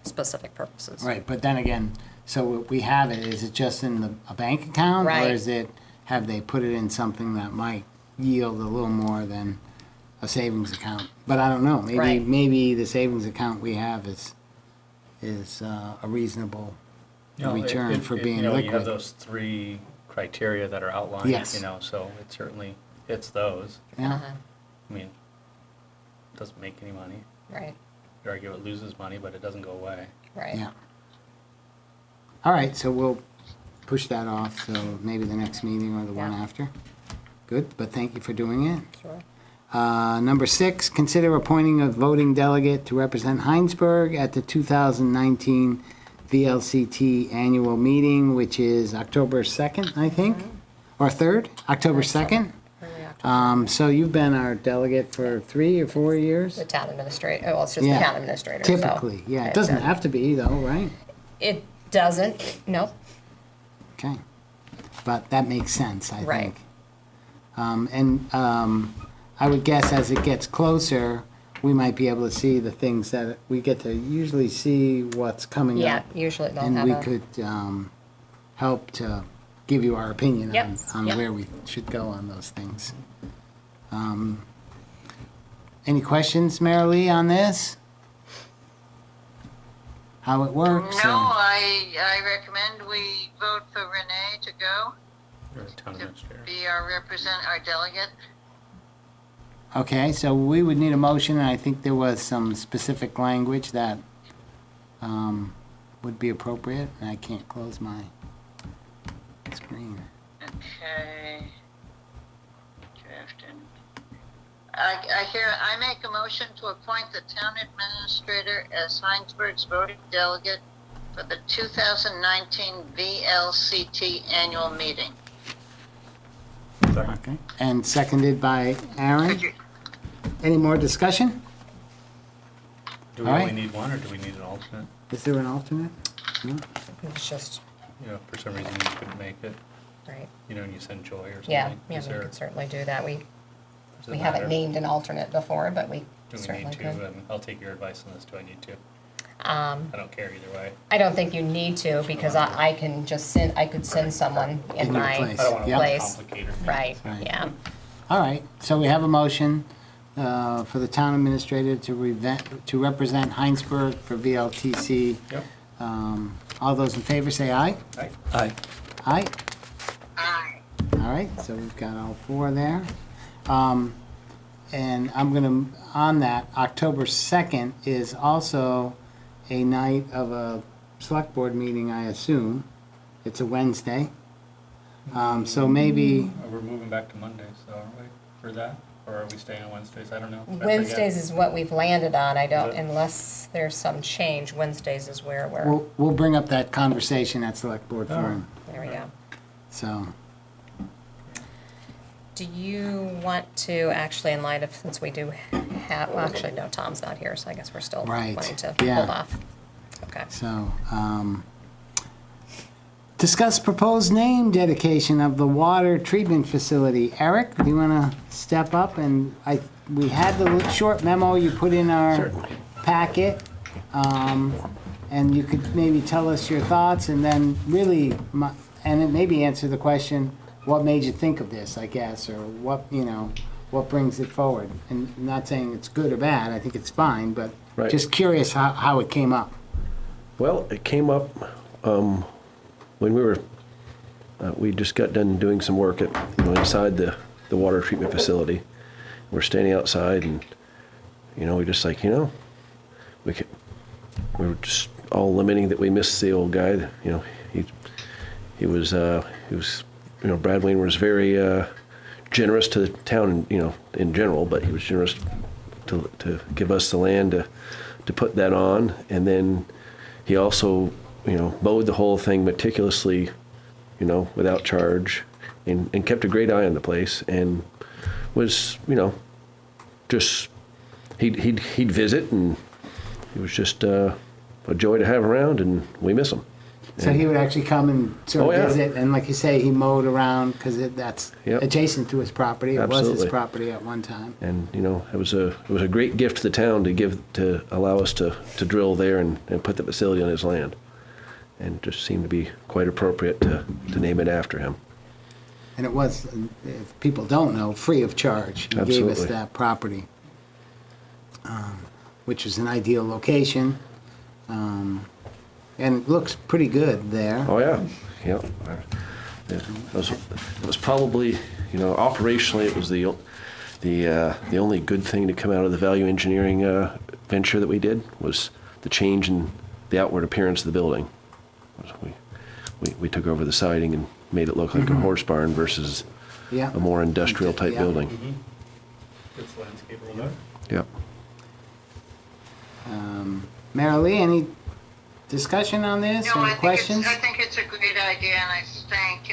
specific purposes. Right, but then again, so we have it, is it just in a bank account? Right. Or is it, have they put it in something that might yield a little more than a savings account? But I don't know, Right. maybe the savings account we have is a reasonable return for being You have liquid. those three criteria that are outlined, Yes. you know, so it certainly hits those. Yeah, Uh-huh. I mean, it doesn't make any money. Right, You argue it loses money, but it doesn't go away. right. yeah. All right, so we'll push that off, so maybe the next meeting or the one Yeah. after. Good, but thank you for doing it. Sure. Number 6, consider appointing a voting delegate to represent Hinesburg at the 2019 VLCT annual meeting, which is October 2nd, I think, or 3rd, October 2nd. Early October. So you've been our delegate for 3 or 4 years? The town administrator, well, it's just the Yeah. town administrator, so. Typically, yeah. It doesn't have to be though, right? It doesn't, nope, Okay. But that makes sense, I Right. think. I would guess as it gets closer, we might be able to see the things that we get to usually see what's coming yeah, up. usually they'll And have we a, could help to give you our opinion Yep, on yep. where we should go on those things. Any questions, Mary Lee, on this? How it works? No, or- I recommend we vote for Renee to go, You're a town to administrator. be our delegate. Okay, so we would need a motion, and I think there was some specific language that would be appropriate, and I can't close my screen. Okay. Drafting. I make a motion to appoint the town administrator as Hinesburg's voting delegate for the 2019 VLCT annual meeting. Okay, and seconded by Aaron. Could you, Any more discussion? Do we All only right. need one, or do we need an alternate? Is there an alternate? No? it's just, You know, if for some reason you couldn't make it, right, you know, and you send Joy or something. yeah, yeah, Is we there- could certainly do that. does it We haven't matter? named an alternate before, but we Do we certainly need to? could. And I'll take your advice on this. Do I need to? I don't care either way. I don't think you need to, because I can just send, I could send someone in In your my place. I don't want to Yep. place. complicate it. Right, Right. yeah, All right, so we have a motion for the town administrator to represent Heinsberg for VLTC. Yep. All those in favor say aye. Right. Aye. Aye. aye. All right, so we've got all 4 there. And I'm gonna, on that, October 2nd is also a night of a select board meeting, I assume. It's a Wednesday. So maybe, We're moving back to Mondays, though, aren't we, for that? Or are we staying on Wednesdays? I don't know. I forget. Wednesdays is what we've landed on. I don't, Is it? unless there's some change, Wednesdays is where we're, we'll bring up that conversation at select board forum, there we go. so. Do you want to, actually, in light of, since we do have, well, actually, no, Tom's not here, so I guess we're still Right, wanting to yeah. hold off. Okay. So, discuss proposed name dedication of the water treatment facility. Eric, do you want to step up? And we had the short memo you put in our packet. And you could maybe tell us your thoughts and then really, and then maybe answer the question, what made you think of this, I guess, or what, what brings it forward? And not saying it's good or bad, I think it's fine, but Right. just curious how it came up. Well, it came up when we just got done doing some work at, inside the water treatment facility. We're standing outside and, we just like, we were just all lamenting that we missed the old guy. He was, Brad Wayne was very generous to the town, in general, but he was generous to give us the land to put that on. And then he also, mowed the whole thing meticulously, without charge, and kept a great eye on the place, and was, just he'd visit, and he was just a joy to have around, and we miss him. So he would actually come and sort Oh, of yeah. visit, and like you say, he mowed around because that's Yep. adjacent to his property. It was his Absolutely. property at one time. And it was a great gift to the town to allow us to drill there and put the facility on his land, and just seemed to be quite appropriate to name it after him. And it was, if people don't know, free of charge. He gave us Absolutely. that property, which was an ideal location. And it looks pretty good there. Oh yeah, yeah. Yeah, it was probably, you know, operationally, it was the only good thing to come out of the value engineering venture that we did was the change in the outward appearance of the building. We took over the siding and made it look like a horse barn versus Yeah. a more industrial type Yeah. building. It's landscape a little bit. Yep. Mary Lee, any discussion on this No, or questions? I think it's a great idea, and I thank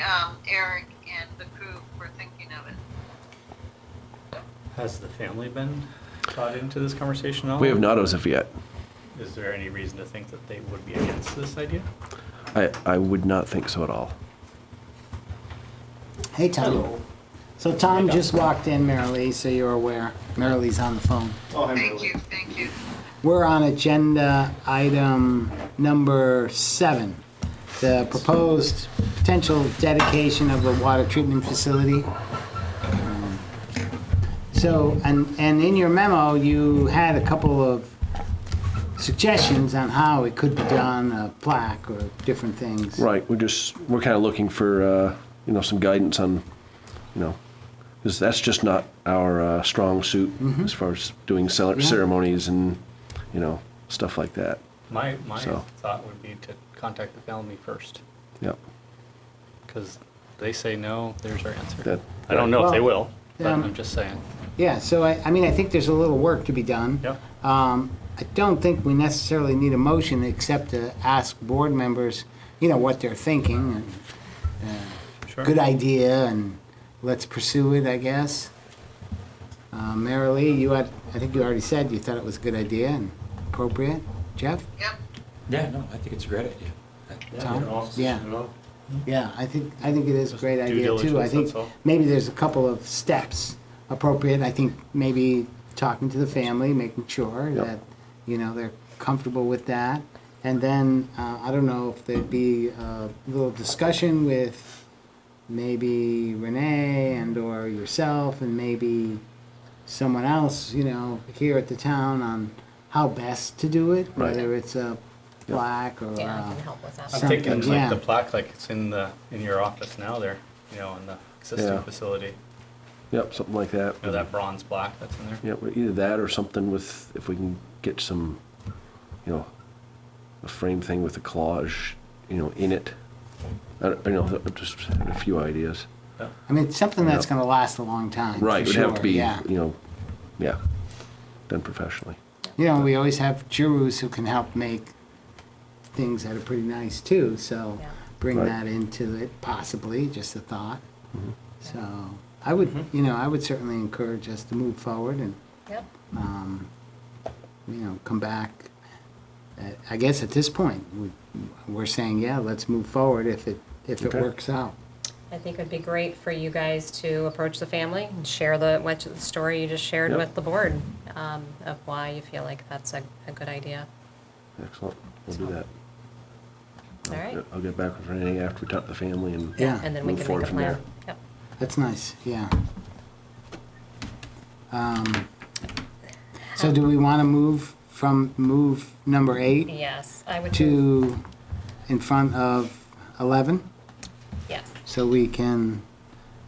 Eric and the crew for thinking of it. Has the family been brought into this conversation at all? We have not as of yet. Is there any reason to think that they would be against this idea? I would not think so at all. Hey, Tom. So Tom just walked in, Mary Lee, so you're aware. Mary Lee's on the phone. Thank you. We're on agenda item number 7, the proposed potential dedication of the water treatment facility. So, and in your memo, you had a couple of suggestions on how it could be done, a plaque or different things. Right, we're kind of looking for, you know, some guidance on, you know, because that's just not our strong suit as far as doing ceremonies and, you know, stuff like that. My So- thought would be to contact the family first, Yep. because they say no, there's our answer. That- I don't know if they Well, will, but I'm just saying. Yeah, so I mean, I think there's a little work to be done. Yep. I don't think we necessarily need a motion except to ask board members, you know, what they're thinking. And, Sure. good idea, and let's pursue it, I guess. Mary Lee, I think you already said you thought it was a good idea and appropriate. Jeff? Yep. Yeah, no, I think it's a great idea. Tom? Yeah. Yeah, I think it is a great Due idea too. I diligence, think that's all. maybe there's a couple of steps appropriate. I think maybe talking to the family, making sure that, you know, they're comfortable with that. And then, I don't know if there'd be a little discussion with maybe Renee and or yourself and maybe someone else, you know, here at the town on how best to do it, Right. whether it's a plaque or Yeah, I can help with that. I'm Something, thinking yeah. like the plaque, like it's in your office now there, you know, in the existing Yeah. facility. Yep, something like that. You know, that bronze plaque that's in there. Yeah, either that or something with, if we can get some, you know, a frame thing with a collage, you know, in it. You know, just a few ideas. I mean, it's something that's Yeah. gonna last a long time. Right, for it would have sure, to be, yeah. you know, yeah, done professionally. You know, we always have jurors who can help make things that are pretty nice too, so Yeah. bring Right. that into it possibly, just a thought. Mm-hmm. So, I would, you know, I would certainly encourage us to move forward and, Yep. you know, come back. I guess at this point, we're saying, yeah, let's move forward if it Okay. works out. I think it'd be great for you guys to approach the family and share much of the story you just shared Yep. with the board, of why you feel like that's a good idea. Excellent, we'll do that. All right? I'll get back with Renee after we talk to the family and Yeah. And then we move can forward make a from plan. there. Yep. That's nice, yeah. So do we want to move number 8 Yes, I would. to in front of 11? Yes. So we can,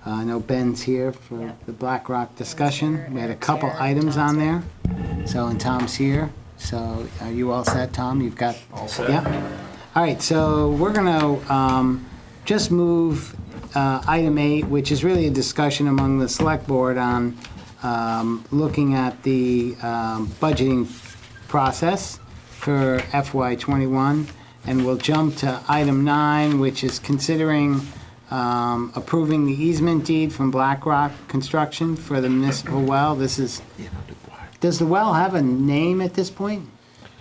I know Ben's here for Yeah. the BlackRock discussion. here, We had a Eric's couple here, items Tom's on here. there. So, and Tom's here. So are you all set, Tom? You've got? All set. Yeah. All right, so we're gonna just move item 8, which is really a discussion among the select board on looking at the budgeting process for FY '21. And we'll jump to item 9, which is considering approving the easement deed from BlackRock Construction for the municipal well. This is, does the well have a name at this point?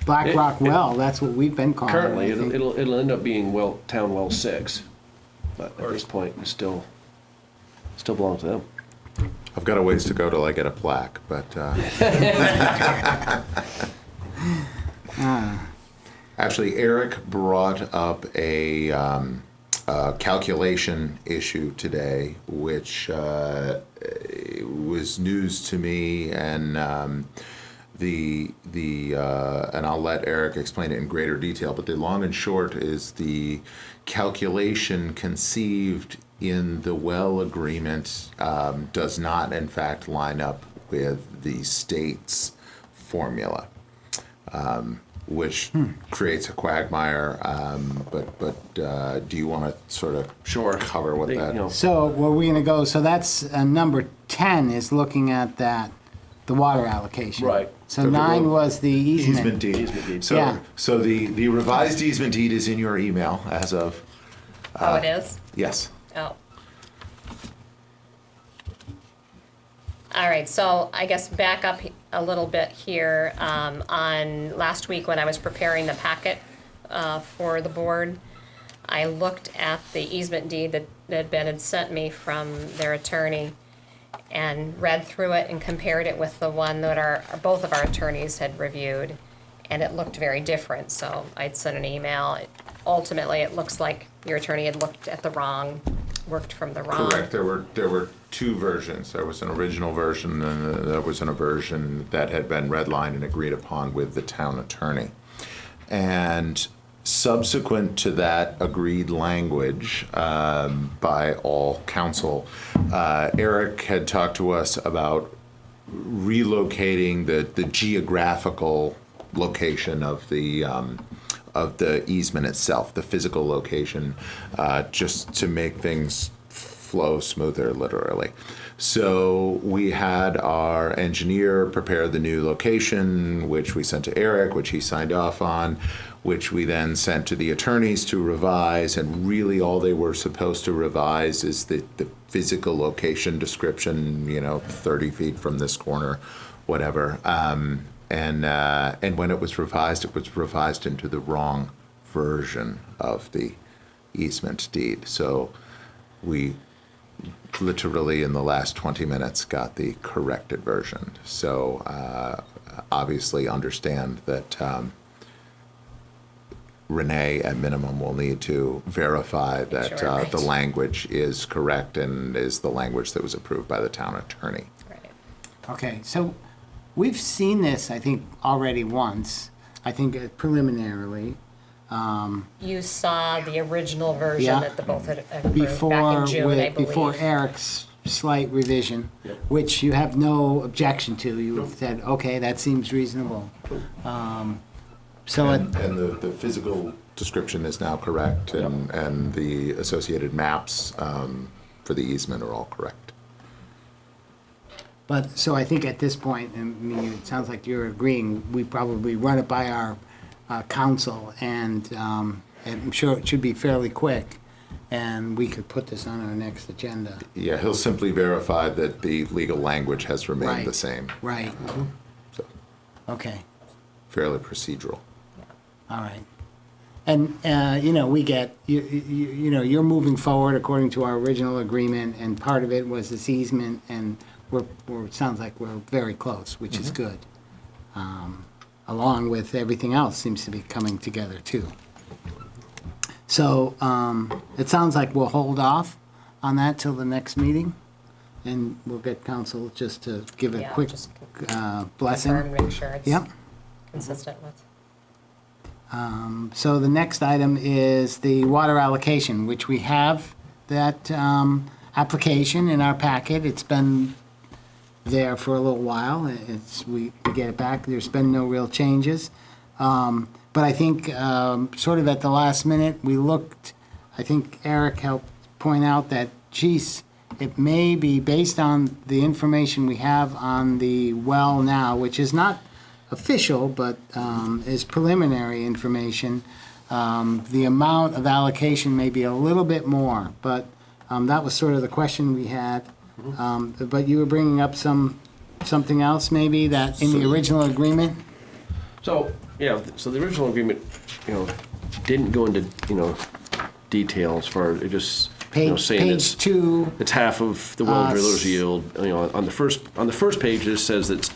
BlackRock Well, that's what we've been calling it. Currently, I think. it'll end up being Town Well 6, but at this point, it still belongs to them. I've got a ways to go till I get a plaque, but actually, Eric brought up a calculation issue today, which was news to me, and and I'll let Eric explain it in greater detail. But the long and short is the calculation conceived in the well agreement does not in fact line up with the state's formula, which creates a quagmire. But do you want to sort of cover what that? So where we gonna go, so that's, number 10 is looking at that, the water allocation. Right. So So the 9 road- was the Easement deed. Easement deed. So, Yeah. so the revised easement deed is in your email as of, Oh, it is? yes. Oh. All right, so I guess back up a little bit here. On last week when I was preparing the packet for the board, I looked at the easement deed that Ben had sent me from their attorney and read through it and compared it with the one that both of our attorneys had reviewed, and it looked very different, so I'd sent an email. Ultimately, it looks like your attorney had worked from the wrong. Correct. There were two versions. There was an original version, and there was a version that had been redlined and agreed upon with the town attorney. And subsequent to that agreed language by all counsel, Eric had talked to us about relocating the geographical location of the easement itself, the physical location, just to make things flow smoother, literally. So we had our engineer prepare the new location, which we sent to Eric, which he signed off on, which we then sent to the attorneys to revise, and really all they were supposed to revise is the physical location description, 30 feet from this corner, whatever. And when it was revised into the wrong version of the easement deed. So we literally in the last 20 minutes got the corrected version. So obviously understand that Renee at minimum will need to verify that Sure, right. the language is correct and is the language that was approved by the town attorney. Right. Okay, so we've seen this, I think, already once, I think preliminarily, You saw the original version Yeah. that the both had approved back before, in June, I before believe. Eric's slight revision, which you have no objection to. You said, okay, that seems reasonable. So it, And the physical description is now correct, and the associated maps for the easement are all correct. but, so I think at this point, I mean, it sounds like you're agreeing, we probably run it by our council, and I'm sure it should be fairly quick, and we could put this on our next agenda. Yeah, he'll simply verify that the legal language has remained the Right. same, Right, so okay. fairly procedural. All right. And, we get, you're moving forward according to our original agreement, and part of it was this easement, and it sounds like we're very close, which is good. Along with everything else seems to be coming together, too. So, it sounds like we'll hold off on that till the next meeting, and we'll get council just to give a Yeah, quick just blessing. Confirm, make sure it's Yep. consistent with. So the next item is the water allocation, which we have that application in our packet. It's been there for a little while. We get it back. There's been no real changes. But I think sort of at the last minute, we looked, I think Eric helped point out that, geez, it may be based on the information we have on the well now, which is not official, but is preliminary information. The amount of allocation may be a little bit more, but that was sort of the question we had. But you were bringing up something else maybe that in the original agreement? So, so the original agreement, didn't go into, detail as far as it just, saying Page 2, it's half of the well driller's yield. On the first page, it says that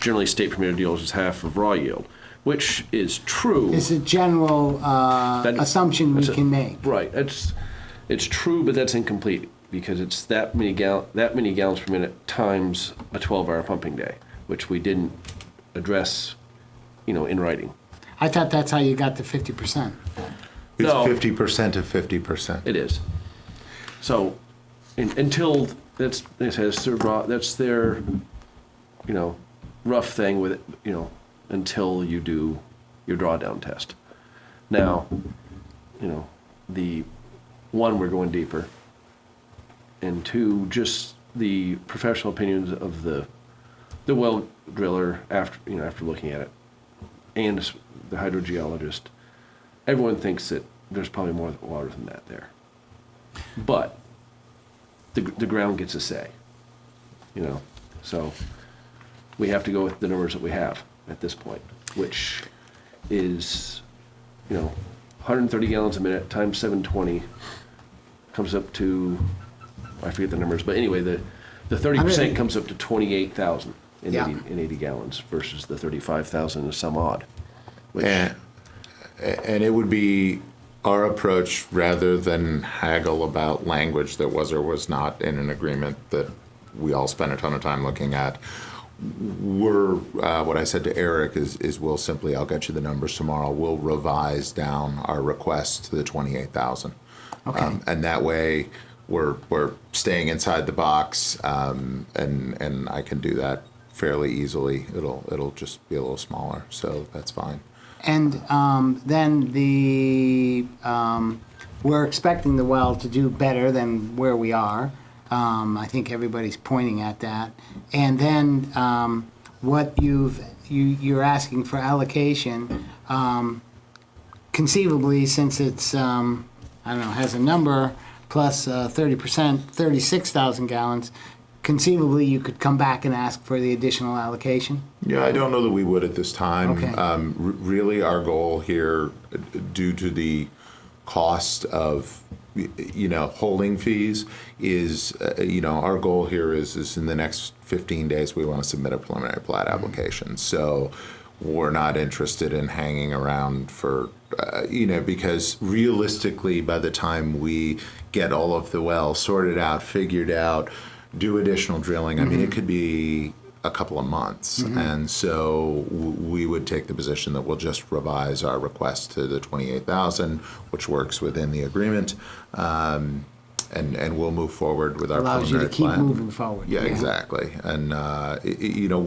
generally state permitted yield is half of raw yield, which is true. is a general assumption we can make. Right. It's true, but that's incomplete because it's that many gallons per minute times a 12-hour pumping day, which we didn't address, in writing. I thought that's how you got to 50%. It's No. 50% of 50%. It is. So, until, that's their, you know, rough thing with it, you know, until you do your drawdown test. Now, you know, the one, we're going deeper, and two, just the professional opinions of the well driller after looking at it, and the hydrogeologist. Everyone thinks that there's probably more water than that there, but the ground gets a say, you know. So we have to go with the numbers that we have at this point, which is, you know, 130 gallons a minute times 720 comes up to, I forget the numbers, but anyway, the 30% comes up to 28,000 in, Yeah. 80 gallons versus the 35,000 and some odd. Which, And it would be our approach, rather than haggle about language that was or was not in an agreement that we all spent a ton of time looking at. What I said to Eric is we'll simply, I'll get you the numbers tomorrow, we'll revise down our request to the 28,000. Okay. And that way, we're staying inside the box, and I can do that fairly easily. It'll just be a little smaller, so that's fine. And then we're expecting the well to do better than where we are. I think everybody's pointing at that. And then what you're asking for allocation, conceivably, since it's I don't know, has a number plus 30%, 36,000 gallons. Conceivably, you could come back and ask for the additional allocation? Yeah, I don't know that we would at this time. Okay. Really, our goal here, due to the cost of, you know, holding fees, is, you know, our goal here is in the next 15 days, we want to submit a preliminary plat application. So we're not interested in hanging around for, you know, because realistically, by the time we get all of the wells sorted out, figured out, do additional drilling, I mean, it could be a couple of months. And so we would take the position that we'll just revise our request to the 28,000, which works within the agreement, and we'll move forward with our Allows you to preliminary keep plan. moving forward. Yeah, exactly. And, you know,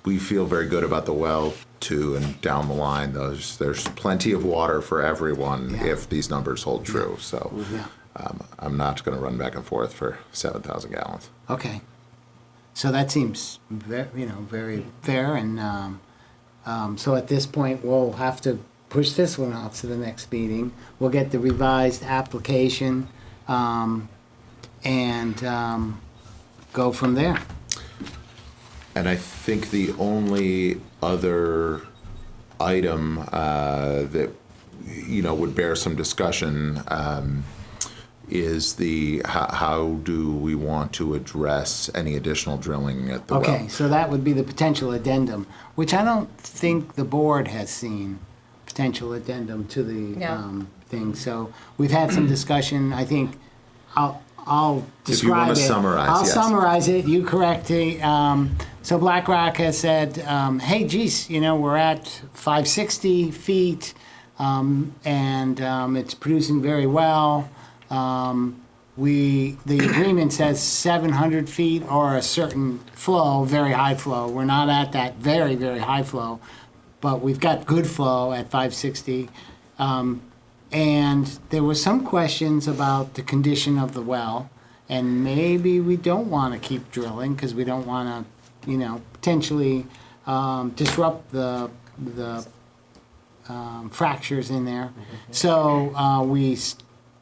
we feel very good about the well too, and down the line, there's plenty of water for everyone Yeah. if these numbers hold true. So Yeah. I'm not going to run back and forth for 7,000 gallons. Okay. So that seems very fair, and so at this point, we'll have to push this one off to the next meeting. We'll get the revised application, and go from there. And I think the only other item that, you know, would bear some discussion is how do we want to address any additional drilling at the well? Okay, so that would be the potential addendum, which I don't think the board has seen, potential addendum to the Yeah. thing. So we've had some discussion. I think I'll If you describe wanna it. summarize, I'll yes. summarize it. You correct it. So BlackRock has said, hey, geez, you know, we're at 560 feet, and it's producing very well. The agreement says 700 feet or a certain flow, very high flow. We're not at that very, very high flow, but we've got good flow at 560. And there were some questions about the condition of the well, and maybe we don't want to keep drilling because we don't want to, you know, potentially disrupt the fractures in there. So we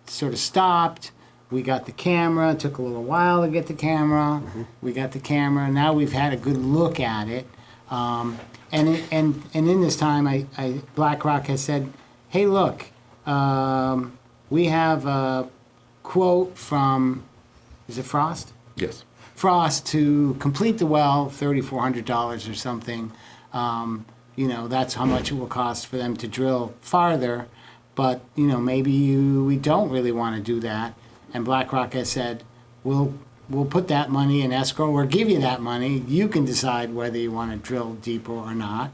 sort of stopped. We got the camera. It took a little while to get the camera. We got the camera. Now we've had a good look at it. And in this time, BlackRock has said, hey, look, we have a quote from, is it Frost? Yes. Frost to complete the well, $3,400 or something. You know, that's how much it will cost for them to drill farther. But, you know, maybe we don't really want to do that. And BlackRock has said, we'll put that money in escrow or give you that money. You can decide whether you want to drill deeper or not.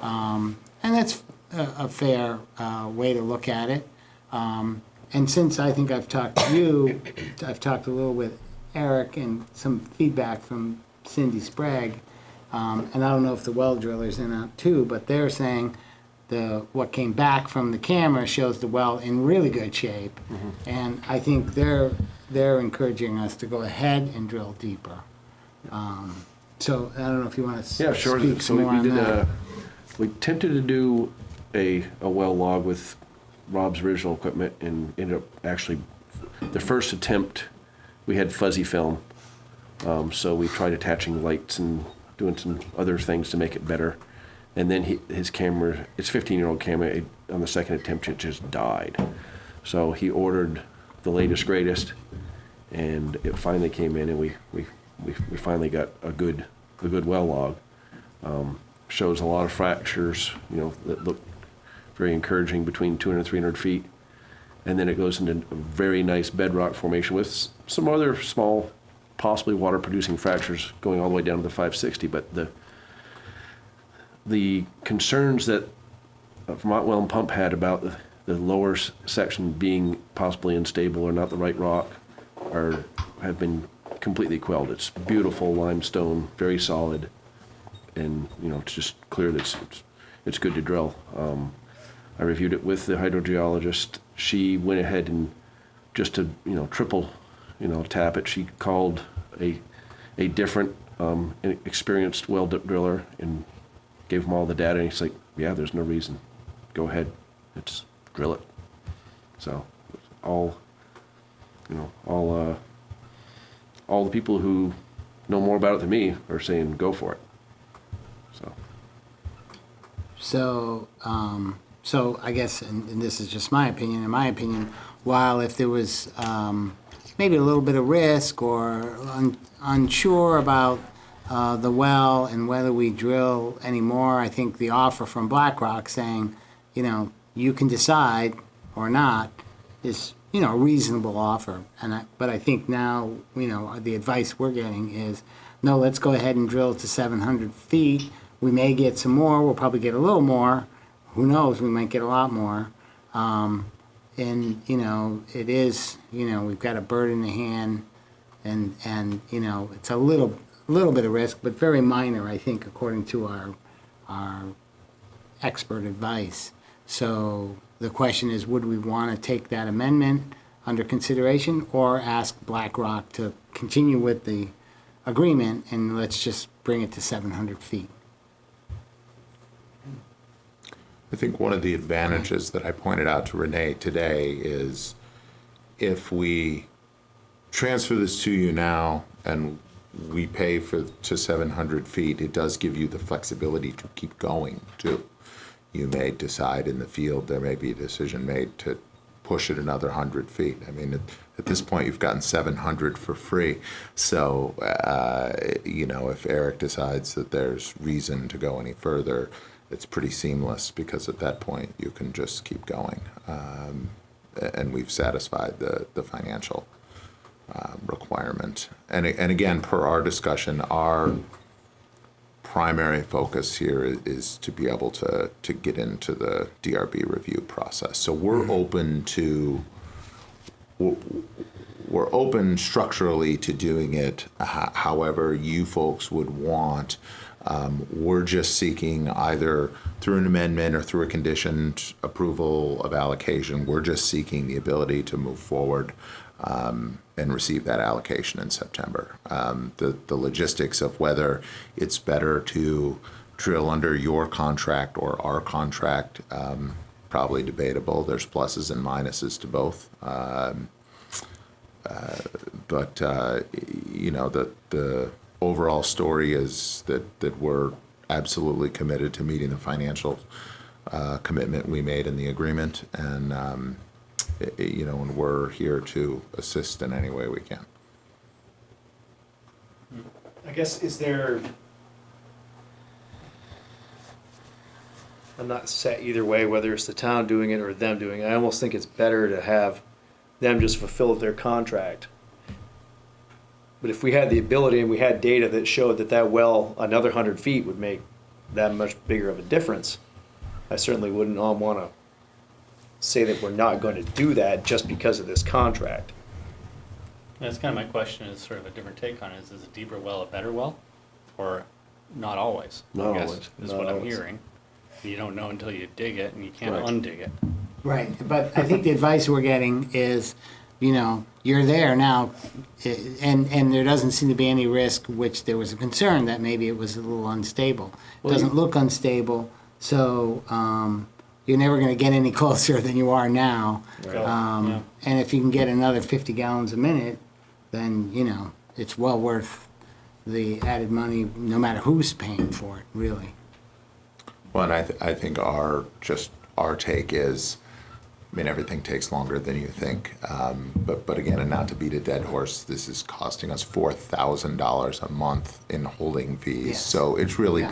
And that's a fair way to look at it. And and since I think I've talked to you, I've talked a little with Eric and some feedback from Cindy Sprague. And I don't know if the well driller's in on too, but they're saying what came back from the camera shows the well in really good shape. And I think they're encouraging us to go ahead and drill deeper. So I don't know if you want to Yeah, sure. speak So some more we on did that. we attempted to do a well log with Rob's original equipment and ended up actually, the first attempt, we had fuzzy film. So we tried attaching lights and doing some other things to make it better. And then his camera, it's a 15-year-old camera, on the second attempt it just died. So he ordered the latest, greatest, and it finally came in, and we finally got a good well log. Shows a lot of fractures, that look very encouraging between 200 and 300 feet. And then it goes into a very nice bedrock formation with some other small, possibly water-producing fractures going all the way down to the 560. But the concerns that Vermont Well and Pump had about the lower section being possibly unstable or not the right rock have been completely quelled. It's beautiful limestone, very solid, and it's just clear that it's good to drill. I reviewed it with the hydrogeologist. She went ahead and just to triple tap it, she called a different experienced well driller and gave him all the data, and he's like, yeah, there's no reason, go ahead, it's drill it. So all the people who know more about it than me are saying go for it. So I guess, and this is just my opinion, while if there was maybe a little bit of risk or unsure about the well and whether we drill anymore, I think the offer from BlackRock saying, you can decide or not is, a reasonable offer. But I think now, the advice we're getting is, no, let's go ahead and drill to 700 feet. We may get some more. We'll probably get a little more. Who knows? We might get a lot more. And, it is, we've got a bird in the hand and it's a little bit of risk, but very minor, I think, according to our expert advice. So the question is, would we want to take that amendment under consideration or ask BlackRock to continue with the agreement and let's just bring it to 700 feet? I think one of the advantages that I pointed out to Renee today is if we transfer this to you now and we pay to 700 feet, it does give you the flexibility to keep going too. You may decide in the field, there may be a decision made to push it another 100 feet. I mean, at this point, you've gotten 700 for free. So, if Eric decides that there's reason to go any further, it's pretty seamless because at that point you can just keep going. And we've satisfied the financial requirement. And again, per our discussion, our primary focus here is to be able to get into the DRB review process. So we're open structurally to doing it however you folks would want. We're just seeking either through an amendment or through a conditioned approval of allocation, we're just seeking the ability to move forward and receive that allocation in September. The logistics of whether it's better to drill under your contract or our contract, probably debatable. There's pluses and minuses to both. But the overall story is that we're absolutely committed to meeting the financial commitment we made in the agreement, and and we're here to assist in any way we can. I guess, I'm not set either way, whether it's the town doing it or them doing it. I almost think it's better to have them just fulfill their contract. But if we had the ability and we had data that showed that well, another 100 feet would make that much bigger of a difference, I certainly wouldn't want to say that we're not going to do that just because of this contract. That's kind of my question, is sort of a different take on it. Is a deeper well a better well? Or not always? Not I guess, always. is Not what I'm always. hearing. You don't know until you dig it, and you can't Right. undig it. Right, but I think the advice we're getting is, you know, you're there now, and there doesn't seem to be any risk, which there was a concern that maybe it was a little unstable. It doesn't look unstable, so you're never gonna get any closer than you are now. Yeah. And if you can get another 50 gallons a minute, then, you know, it's well worth the added money, no matter who's paying for it, really. Well, and I think our take is, I mean, everything takes longer than you think. But again, and not to beat a dead horse, this is costing us $4,000 a month in holding fees. Yes. So it's really Yeah.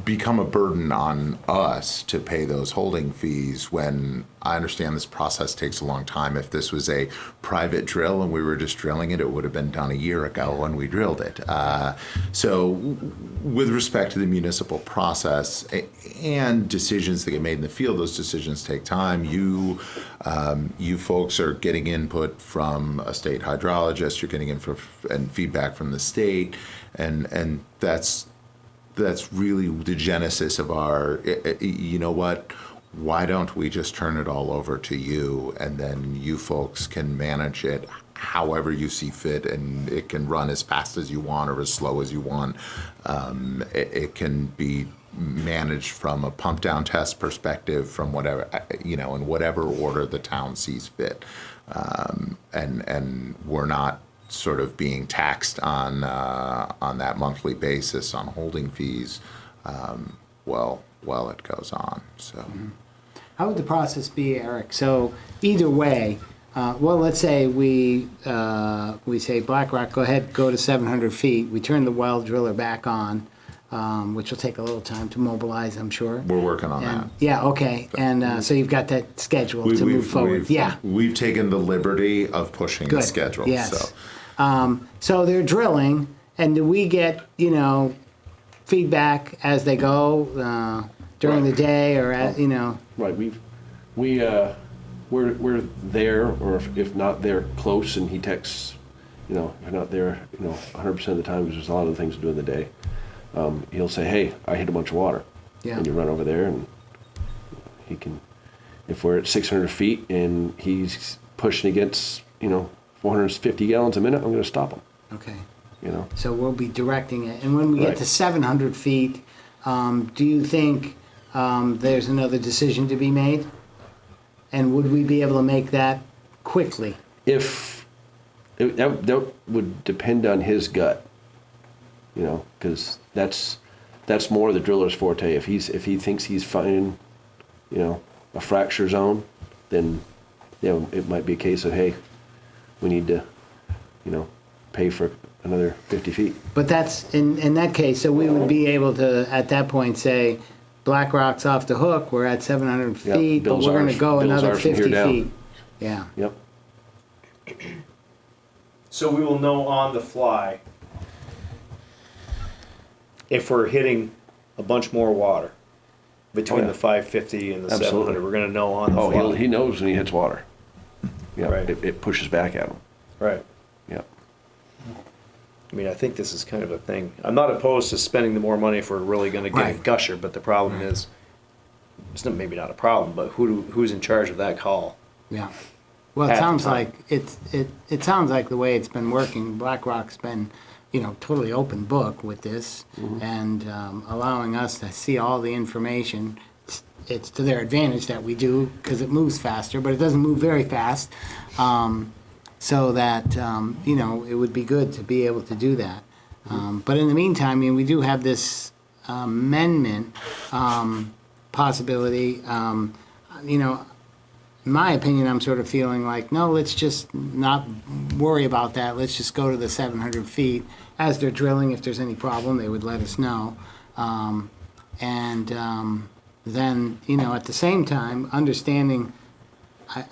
become a burden on us to pay those holding fees when I understand this process takes a long time. If this was a private drill and we were just drilling it, it would have been done a year ago when we drilled it. So with respect to the municipal process and decisions that get made in the field, those decisions take time. You folks are getting input from a state hydrologist, you're getting input and feedback from the state, and that's really the genesis of our, you know what, why don't we just turn it all over to you, and then you folks can manage it however you see fit, and it can run as fast as you want or as slow as you want. It can be managed from a pump down test perspective, from whatever, you know, in whatever order the town sees fit. And we're not sort of being taxed on that monthly basis on holding fees, while it goes on. So, How would the process be, Eric? So either way, well, let's say we say BlackRock, go ahead, go to 700 feet. We turn the well driller back on, which will take a little time to mobilize, I'm sure. we're working on that. Yeah, okay. And so you've got that schedule to move forward. Yeah, We've taken the liberty of pushing the good. schedule. Yes. So. So they're drilling, and do we get, you know, feedback as they go during the day, or as, you know? Right, we're there, or if not there, close, and he texts, you know, if we're not there, you know, 100% of the time, because there's a lot of things to do in the day. He'll say, hey, I hit a bunch of water. Yeah. And you run over there, and he can, if we're at 600 feet and he's pushing against, you know, 450 gallons a minute, I'm gonna stop him, Okay. you know? So we'll be directing it. And when we get Right. to 700 feet, do you think there's another decision to be made? And would we be able to make that quickly? That would depend on his gut, you know, because that's more the driller's forte. If he thinks he's finding, you know, a fracture zone, then, you know, it might be a case of, hey, we need to, you know, pay for another 50 feet. But that's, in that case, so we would be able to, at that point, say, BlackRock's off the hook, we're at 700 Yep, feet, but Bill's we're gonna ours- go Bill's another ours from here 50 down. feet. Yeah, Yep. So we will know on the fly if we're hitting a bunch more water between Oh, yeah. the 550 and the Absolutely. 700. We're going to know on the Oh, fly. he knows when he hits water. Yeah, Right. it pushes back at him. Right. Yep. I mean, I think this is kind of a thing. I'm not opposed to spending the more money if we're really going to get a Right. gusher, but the problem is, it's not, maybe not a problem, but who's in charge of that call? yeah. Well, it Half the sounds time. like, it sounds like the way it's been working, BlackRock's been, you know, totally open book with this, and allowing us to see all the information. It's to their advantage that we do, because it moves faster, but it doesn't move very fast. So that, you know, it would be good to be able to do that. But in the meantime, I mean, we do have this amendment possibility. You know, in my opinion, I'm sort of feeling like, no, let's just not worry about that. Let's just go to the 700 feet. As they're drilling, if there's any problem, they would let us know. Then, you know, at the same time, understanding,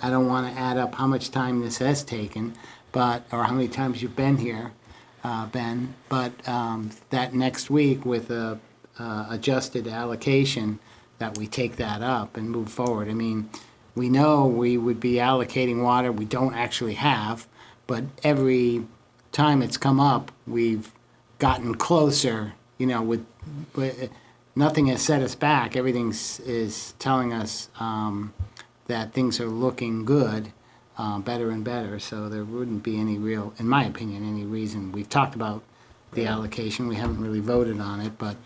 I don't want to add up how much time this has taken, but, or how many times you've been here, Ben, but that next week with a adjusted allocation, that we take that up and move forward. I mean, we know we would be allocating water we don't actually have, but every time it's come up, we've gotten closer, you know, with nothing has set us back. Everything's is telling us that things are looking good, better and better. So there wouldn't be any real, in my opinion, any reason. We've talked about the allocation. We haven't really voted on it, but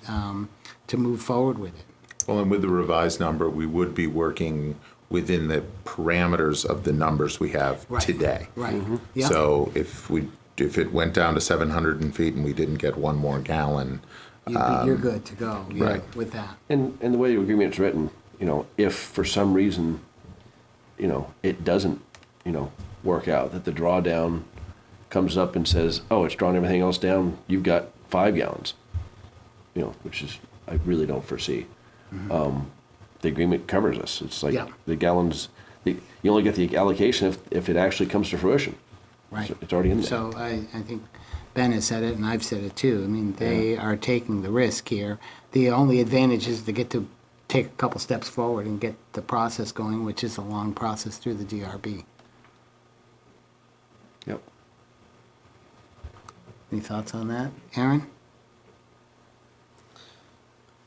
to move forward with it. Well, and with the revised number, we would be working within the parameters of the numbers we have Right. today. Right. Yeah. So if it went down to 700 feet and we didn't get one more gallon, You're good to go. Yeah, right. with that. And the way the agreement's written, you know, if for some reason, you know, it doesn't, you know, work out, that the drawdown comes up and says, oh, it's drawn everything else down, you've got 5 gallons, you know, which is, I really don't foresee. The agreement covers us. It's like Yeah. the gallons, you only get the allocation if it actually comes to fruition. Right. It's already in there. So I think Ben has said it, and I've said it too. I mean, they are taking the risk here. The only advantage is to get to take a couple steps forward and get the process going, which is a long process through the DRB. Yep. Any thoughts on that, Aaron?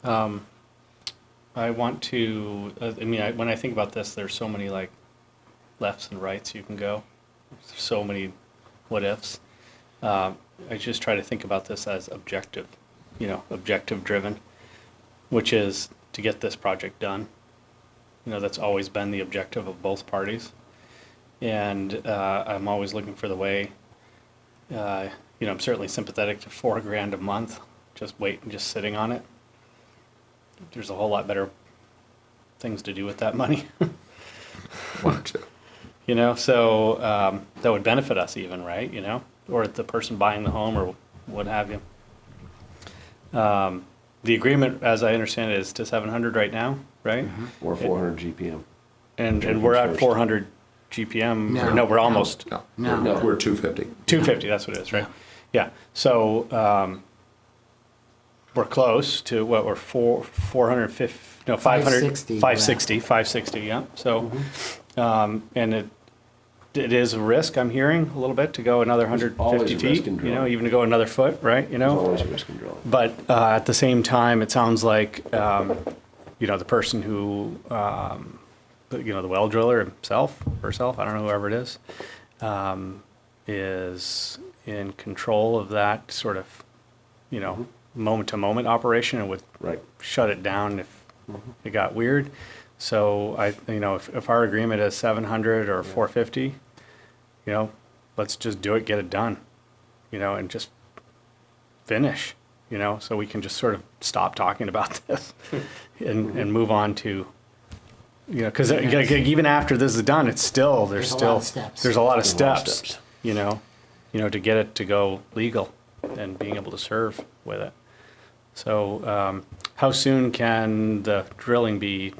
I want to, when I think about this, there's so many like lefts and rights you can go. There's so many what ifs. I just try to think about this as objective, objective driven, which is to get this project done. That's always been the objective of both parties. And I'm always looking for the way, I'm certainly sympathetic to $4,000 a month, just sitting on it. There's a whole lot better things to do with that money. one or two. So that would benefit us even, right? Or the person buying the home or what have you. The agreement, as I understand it, is to 700 right now, right? Or 400 GPM. And we're at 400 GPM. No. No, we're almost No, No. we're 250. 250. That's what it is, right? Yeah. So we're close to what we're 450. No, 500. 560, 560. 560. Yeah. So, and it is a risk. I'm hearing a little bit to go another 150 always a risk feet. in drilling. Even to go another foot, right? There's always a risk in drilling. But at the same time, it sounds like, the person who, the well driller himself, herself, I don't know, whoever it is in control of that sort of, moment-to-moment operation and would Right. shut it down if it got weird. So if our agreement is 700 or 450, let's just do it, get it done, and just finish, so we can just sort of stop talking about this and move on to, because even after this is done, it's still, there's a lot still, of steps. there's a lot of There's a lot of steps, steps. to get it to go legal and being able to serve with it. So, how soon can the drilling be,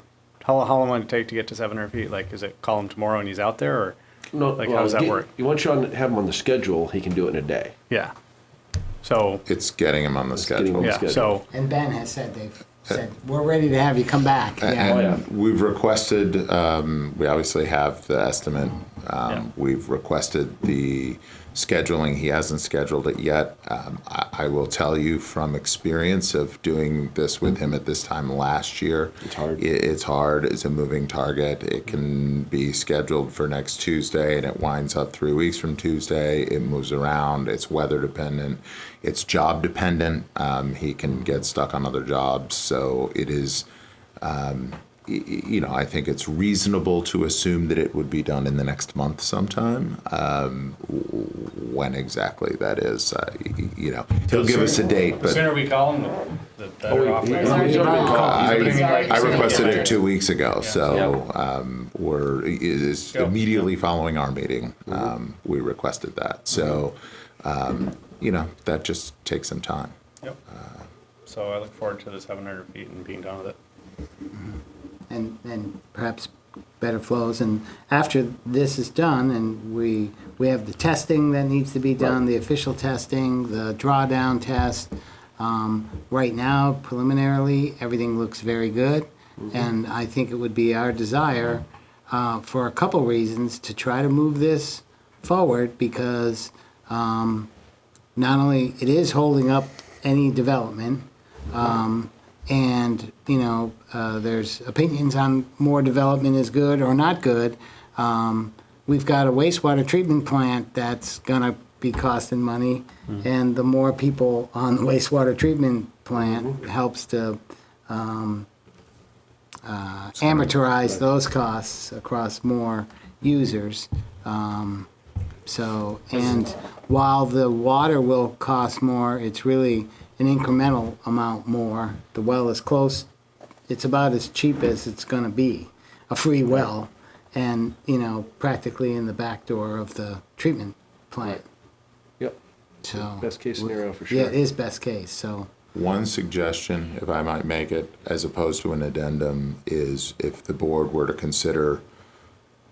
how long would it take to get to 700 feet? Like, is it call him tomorrow and he's out there, or? No, Like, how does that work? Once you have him on the schedule, he can do it in a day. Yeah. So, It's getting them on the getting schedule. them- yeah, schedule. so, And Ben has said they've said, we're ready to have you come back. Yeah. And we've requested, we obviously have the estimate. Yeah. We've requested the scheduling. He hasn't scheduled it yet. I will tell you from experience of doing this with him at this time last year. It's hard. It's hard. It's a moving target. It can be scheduled for next Tuesday and it winds up 3 weeks from Tuesday. It moves around. It's weather dependent. It's job dependent. He can get stuck on other jobs. So it is, I think it's reasonable to assume that it would be done in the next month sometime. When exactly that is, he'll give us a date, the but sooner we call him, the better off we he's are. already called. I requested Yeah. it 2 weeks ago, so it is Go. immediately following our meeting. We requested that, so that just takes some time. Yep. So I look forward to the 700 feet and being done with it. And perhaps better flows. And after this is done, and we have the testing that needs to be done, the official testing, the drawdown test. Right now, preliminarily, everything looks very good. And I think it would be our desire, for a couple reasons, to try to move this forward, because not only it is holding up any development, and, you know, there's opinions on more development is good or not good. We've got a wastewater treatment plant that's gonna be costing money, and the more people on the wastewater treatment plant helps to amortize those costs across more users. So, and while the water will cost more, it's really an incremental amount more. The well is close, it's about as cheap as it's gonna be, a free well, and, you know, practically in the back door of the treatment plant. Yep. So. Best case scenario for Yeah, sure. it is best case, so. One suggestion, if I might make it, as opposed to an addendum, is if the board were to consider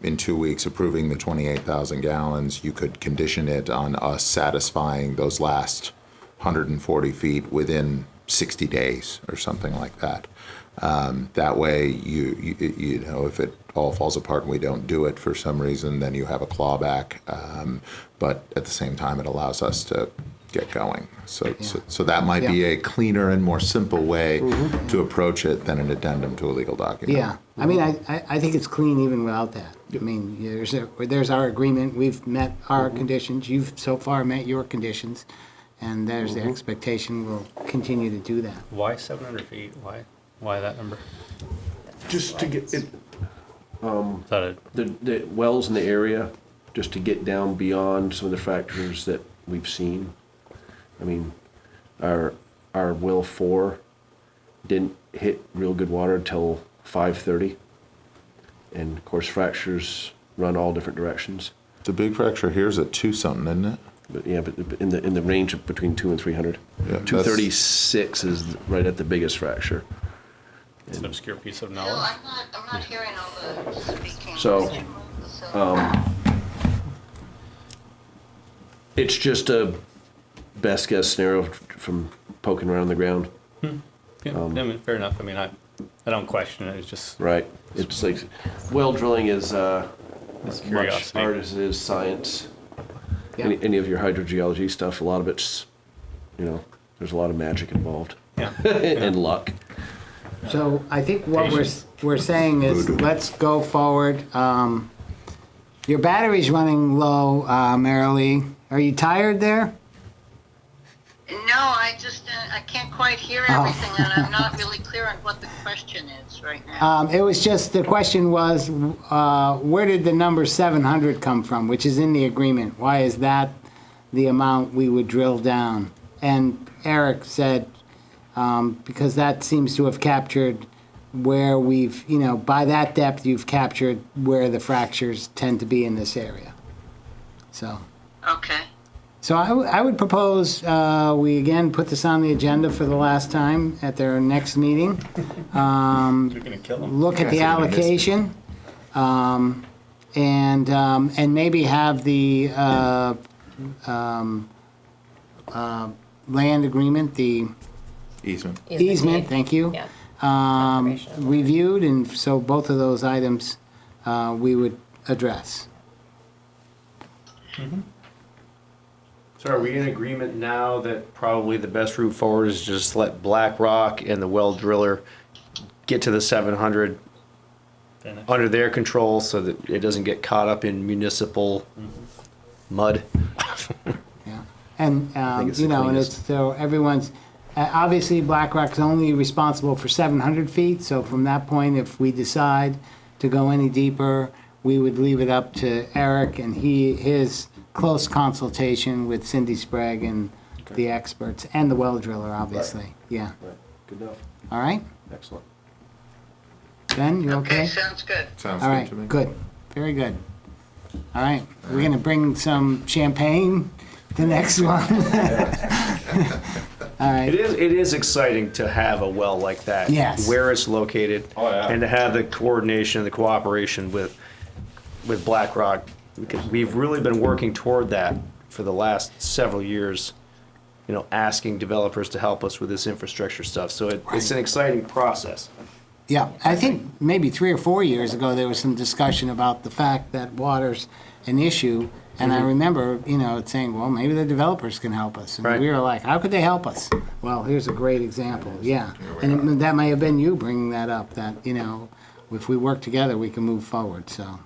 in 2 weeks approving the 28,000 gallons, you could condition it on us satisfying those last 140 feet within 60 days or something like that. That way, you know, if it all falls apart and we don't do it for some reason, then you have a clawback. But at the same time, it allows us to get going. So that might be a cleaner and more simple way to approach it than an addendum to a legal document. Yeah, I mean, I think it's clean even without that. I mean, there's our agreement, we've met our conditions, you've so far met your conditions, and there's the expectation we'll continue to do that. Why 700 feet? Why that number? Just to get it, Is that the wells in the area, just to get down beyond some of the fractures that we've seen. I mean, our well 4 didn't hit real good water until 5:30. And of course, fractures run all different directions. The big fracture here is at 2 something, isn't it? But yeah, but in the range of between 2 and 300. Yeah, that's- 236 is right at the biggest fracture. it's an obscure piece of No, knowledge? I'm not hearing all the speaking. So, Could you move the cell? It's just a best guess scenario from poking around the ground, Yeah, I mean, fair enough. I mean, I don't question it. It's just right? It's like well drilling is it's much curiosity. art as it is science. Yeah. Any of your hydrogeology stuff, a lot of it's, you know, there's a lot of magic involved Yeah. and luck. So I think what we're saying is, let's go forward. Your battery's running low, Marilee. Are you tired there? No, I can't quite hear everything, and I'm not really clear on what the question is right now. It was just, the question was, where did the number 700 come from, which is in the agreement? Why is that the amount we would drill down? And Eric said, because that seems to have captured where we've, you know, by that depth, you've captured where the fractures tend to be in this area. So. Okay. So I would propose we again put this on the agenda for the last time at their next meeting. You're gonna kill them. Look at the allocation, and maybe have the land agreement, the Easement. easement, thank you, Yeah. Confirmation. reviewed, and so both of those items we would address. So are we in agreement now that probably the best route forward is just let BlackRock and the well driller get to the 700 Finish. under their control so that it doesn't get caught up in municipal mud? Yeah, and, think it's you the know, and cleanest. it's, so everyone's, obviously BlackRock's only responsible for 700 feet, so from that point, if we decide to go any deeper, we would leave it up to Eric and his close consultation with Cindy Sprague and the experts, and the well driller, obviously, yeah. Right. Good enough. All right, Excellent. Ben, you Okay, okay? sounds good. Sounds All good right, to me. good, very good. All right, we're gonna bring some champagne the next one. All right. It is exciting to have a well like that. Yes. Where it's located. Oh, yeah. And to have the coordination, the cooperation with BlackRock. Because we've really been working toward that for the last several years, you know, asking developers to help us with this infrastructure stuff. So it's an exciting process. Yeah, I think maybe 3 or 4 years ago, there was some discussion about the fact that water's an issue. And I remember, saying, well, maybe the developers can help us. And Right. we were like, how could they help us? Well, here's a great example, yeah. And that may have been you bringing that up, that, if we work together, we can move forward, so.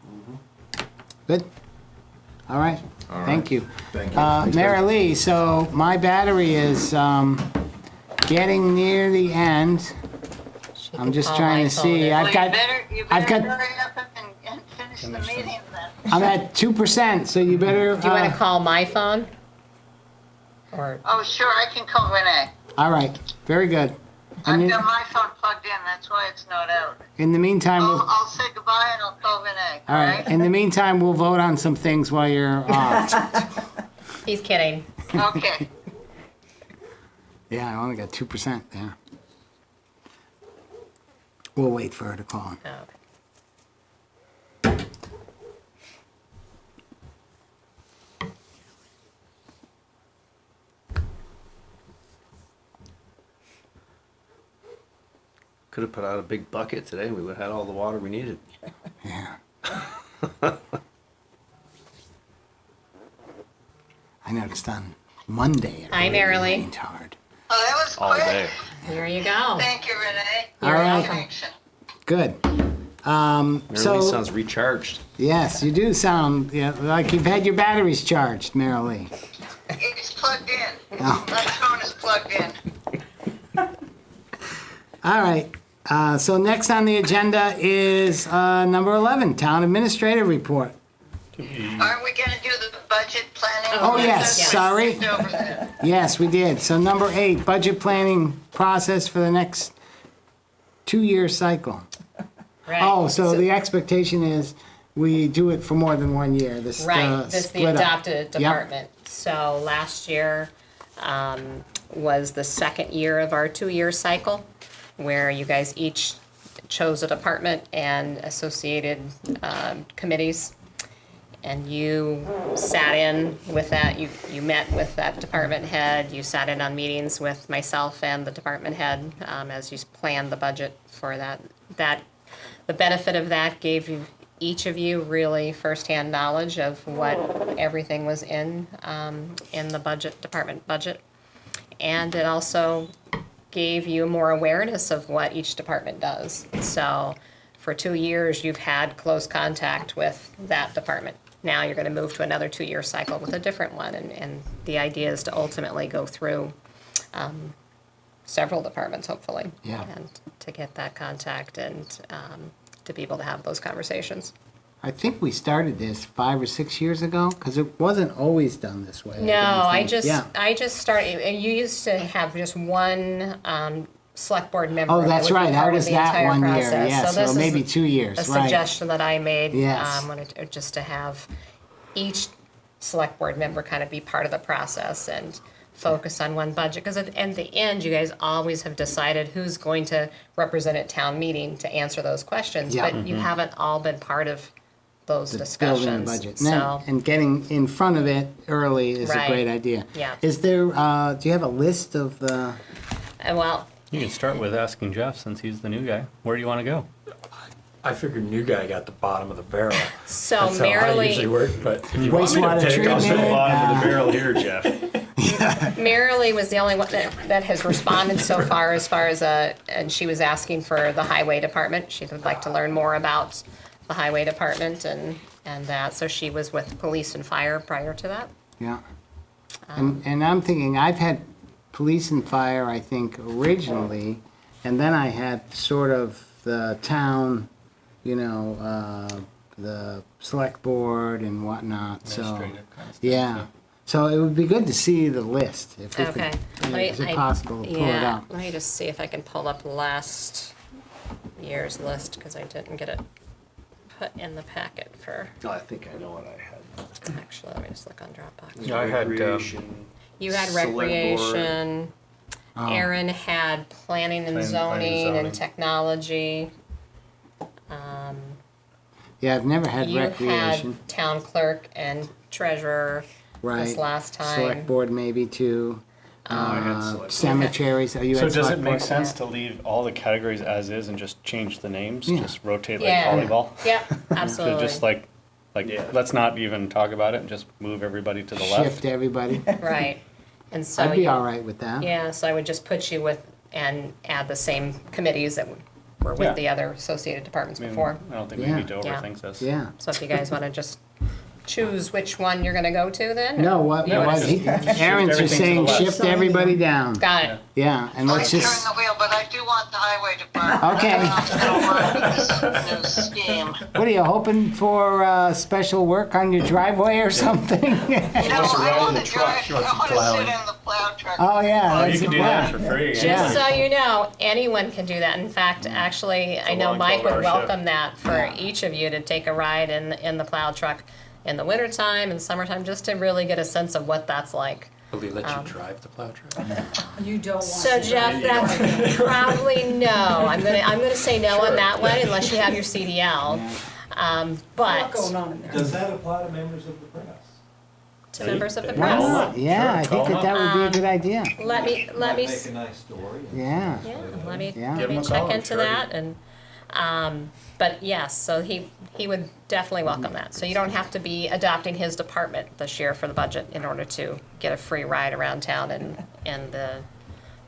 Good. All right, thank you. Thank you. Mary Lee, so my battery is getting near the end. She I'm can just call trying my to phone see. if- I've Well, got, you I've better got, hurry up and finish the meeting then. I'm at 2%, so you better. Do you want to call my phone? Or, Oh, sure, I can call Renee. All right, very good. And I've in, got my phone plugged in, that's why it's not out. in the meantime, I'll say goodbye and I'll call Renee, all right. In the meantime, we'll vote on some things while you're off. he's kidding. Okay. Yeah, I only got 2% there. We'll wait for her to call. Oh, okay. Could have put out a big bucket today and we would have had all the water we needed. Yeah. I noticed on Monday. It Hi, really Mary Lee. rained hard. Oh, that was All quick. day. There you go. Thank you, Renee. All right. Connection. Good. Mary So, Lee sounds recharged. yes, you do sound like you've had your batteries charged, Mary Lee. It's plugged in. Oh. My phone is plugged in. All right. So next on the agenda is number 11, Town Administrator Report. Aren't we gonna do the budget planning? Oh, yes, Yes. sorry. Skipped over that. Yes, we did. So number 8, budget planning process for the next 2-year cycle. Right. Oh, so the expectation is we do it for more than 1 year. This Right, this is the split up. adopted Yep. department. So last year was the second year of our 2-year cycle, where you guys each chose a department and associated committees. And you sat in with that, you met with that department head, you sat in on meetings with myself and the department head as you planned the budget for that. The benefit of that gave you, each of you, really firsthand knowledge of what everything was in the budget, department budget. And it also gave you more awareness of what each department does. So for 2 years, you've had close contact with that department. Now you're gonna move to another 2-year cycle with a different one, and the idea is to ultimately go through several departments, hopefully. Yeah. And to get that contact and to be able to have those conversations. I think we started this 5 or 6 years ago, because it wasn't always done this way. No, don't think. Yeah. I just started, and you used to have just one select board member. Oh, that that's would be right. part I of was the that entire 1 year. process. Yeah, this so is maybe 2 years. A Right. suggestion that I made, Yes. just to have each select board member kind of be part of the process and focus on one budget. Because at the end, you guys always have decided who's going to represent at town meeting to answer those questions. Yeah. But you haven't all been part of those Building the discussions. budget. So, And getting in front of it early is a Right. great idea. Yeah. Is there, do you have a list of the, well, You can start with asking Jeff, since he's the new guy. Where do you want to go? I figured new guy got the bottom of the barrel. so That's how I usually Marilee, work, but if you want me to Wastewater pick, I'll treatment. go. Bottom of the barrel here, Jeff. Marilee was the only one that has responded so far as and she was asking for the highway department. She would like to learn more about the highway department and that, so she was with police and fire prior to that. yeah. And I'm thinking, I've had police and fire, I think, originally, and then I had sort of the town, the select board and whatnot, so. Administrative kind of stuff, Yeah, so it would be good to see the list, if we Okay. could, is it possible to pull it Yeah, up? let me just see if I can pull up last year's list, because I didn't get it put in the packet for, No, I think I know what I had. actually, let me just look on Dropbox. Yeah, I had, Recreation, You had Select Board. recreation, Aaron had planning and Planning, zoning zoning. and technology. Yeah, I've never had You recreation, had town clerk and treasurer right? this last time. Select board maybe too. I had select- cemeteries. Are you So at does it select make board? sense to leave all the categories as is and just change the names? Yeah. Just rotate like Yeah. volleyball? Yep, So absolutely. just like, Yeah. let's not even talk about it and just move everybody to the left? Shift everybody. Right. And so. I'd be you- all right with that. Yeah, so I would just put you with, and add the same committees that were with Yeah. the other associated departments I mean, before. I don't think we Yeah. need to Yeah. overthink this. Yeah. So if you guys want to just choose which one you're going to go to then? No, what, You wanna what, just- he- Aaron's just everything to the saying left. shift everybody down. Got it. Yeah, and I'm let's turning just, the wheel, but I do want the highway department. Okay. I don't want this new scheme. what are you hoping for, special work on your driveway or something? No, I want to drive, She wants I some want to plowing. sit in the plow truck. Oh, yeah. Oh, you that's can the do that plan. for free. Yeah. Just so you know, anyone can do that. In fact, actually, I know long Mike would 12-hour welcome that for each of you to take a ride in the plow truck in the wintertime and summertime, just to really get a sense of what that's like. Will he let you drive the plow truck? You don't want So to Jeff, that's probably no. I'm gonna say no on that one unless you have your CDL. But What's going on in there? Does that apply to members of the press? to members of the Why press, not? Yeah, I think that would be a good idea. let me Might make s- a nice story. Yeah. yeah, let me Yeah. let Give me him a check call, I'm into sure that and but yes, so he would definitely welcome that. So you don't have to be adopting his department this year for the budget in order to get a free ride around town and the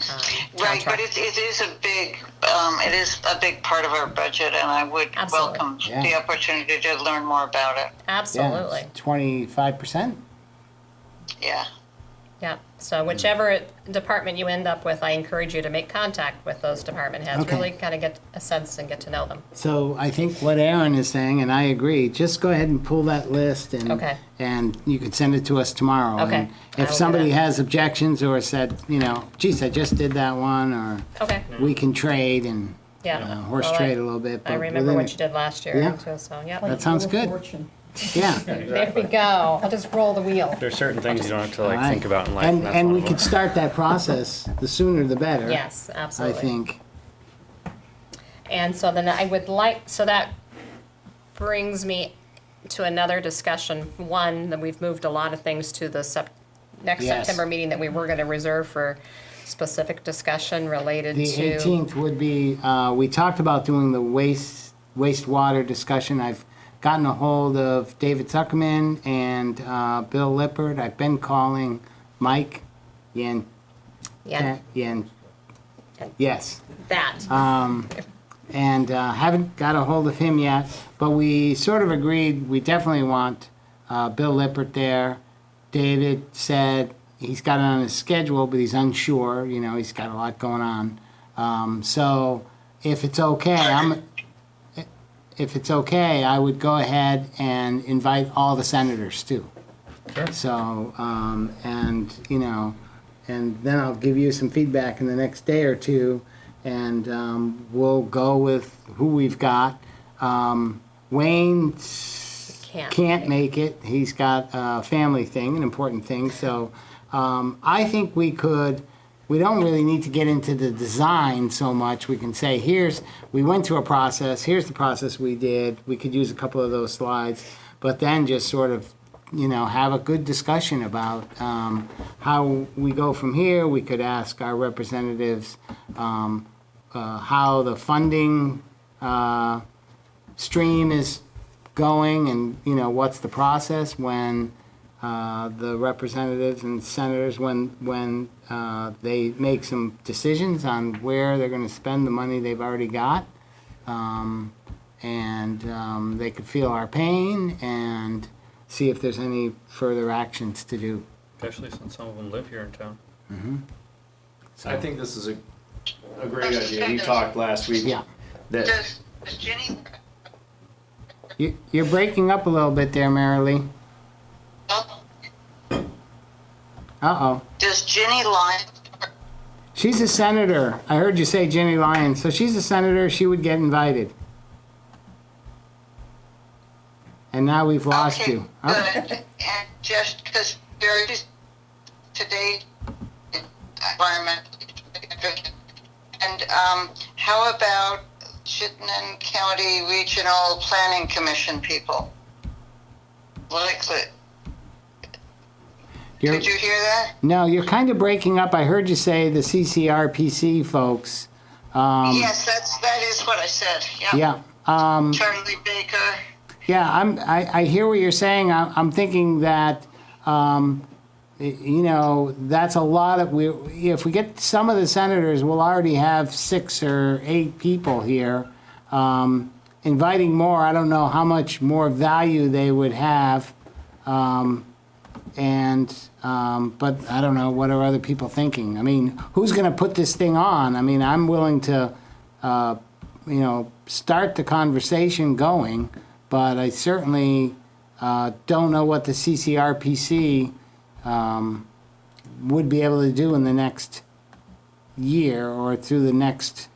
town Right, truck. but it is a big part of our budget, and I would Absolutely. welcome Yeah. the opportunity to learn more about it. Absolutely. 25%? Yeah. Yeah, so whichever department you end up with, I encourage you to make contact with those department heads, Okay. really kind of get a sense and get to know them. So I think what Aaron is saying, and I agree, just go ahead and pull that list and, Okay. and you could send it to us tomorrow. Okay, And I will if do somebody that. has objections or said, geez, I just did that one, or Okay, we can trade and yeah. horse Well, trade a little bit. I but remember within what a- you did last year, Yeah. too, so, yeah. That sounds Wheel of good. Fortune. Yeah. There we go, I'll just roll the wheel. There's certain things you don't have to All like right. think about in life. And, that's and one we of could them. start that process, the sooner the better. Yes, I absolutely. think. And so then I would like, so that brings me to another discussion. One, that we've moved a lot of things to the next Yes. September meeting that we were gonna reserve for specific discussion related The to. 18th would be, we talked about doing the wastewater discussion. I've gotten a hold of David Zuckerman and Bill Lippert. I've been calling Mike Yen. Yeah, Yen. Yes. that. And haven't got a hold of him yet, but we sort of agreed we definitely want Bill Lippert there. David said he's got it on his schedule, but he's unsure. He's got a lot going on. So if it's okay, I would go ahead and invite all the senators too. Sure. So, and then I'll give you some feedback in the next day or two, and we'll go with who we've got. Wayne can't make it. He's got a family thing, an important thing. So I think we don't really need to get into the design so much. We can say, we went through a process, here's the process we did. We could use a couple of those slides, but then just sort of, have a good discussion about how we go from here. We could ask our representatives how the funding stream is going and, what's the process when the representatives and senators, when they make some decisions on where they're going to spend the money they've already got. And they could feel our pain and see if there's any further actions to do. Especially since some of them live here in town. I think this is a great idea. We talked last week. Yeah. That Does Ginny, You're breaking up a little bit there, Marilee. Uh-oh. does Ginny Lyons, She's a senator. I heard you say Jenny Lyons. So she's a senator. She would get invited. And now we've lost okay, you. good, Okay. and just because there is today environment, and how about Chittenden County Regional Planning Commission people? Like, You're- Did you hear that? No, you're kind of breaking up. I heard you say the CCRPC folks. Yes, that is what I said. Yep. Yeah. Charlie Baker. Yeah, I hear what you're saying. I'm thinking that, you know, that's a lot of, if we get some of the senators, we'll already have 6 or 8 people here. Inviting more, I don't know how much more value they would have. But I don't know, what are other people thinking? I mean, who's going to put this thing on? I mean, I'm willing to, you know, start the conversation going, but I certainly don't know what the CCRPC would be able to do in the next year or through the next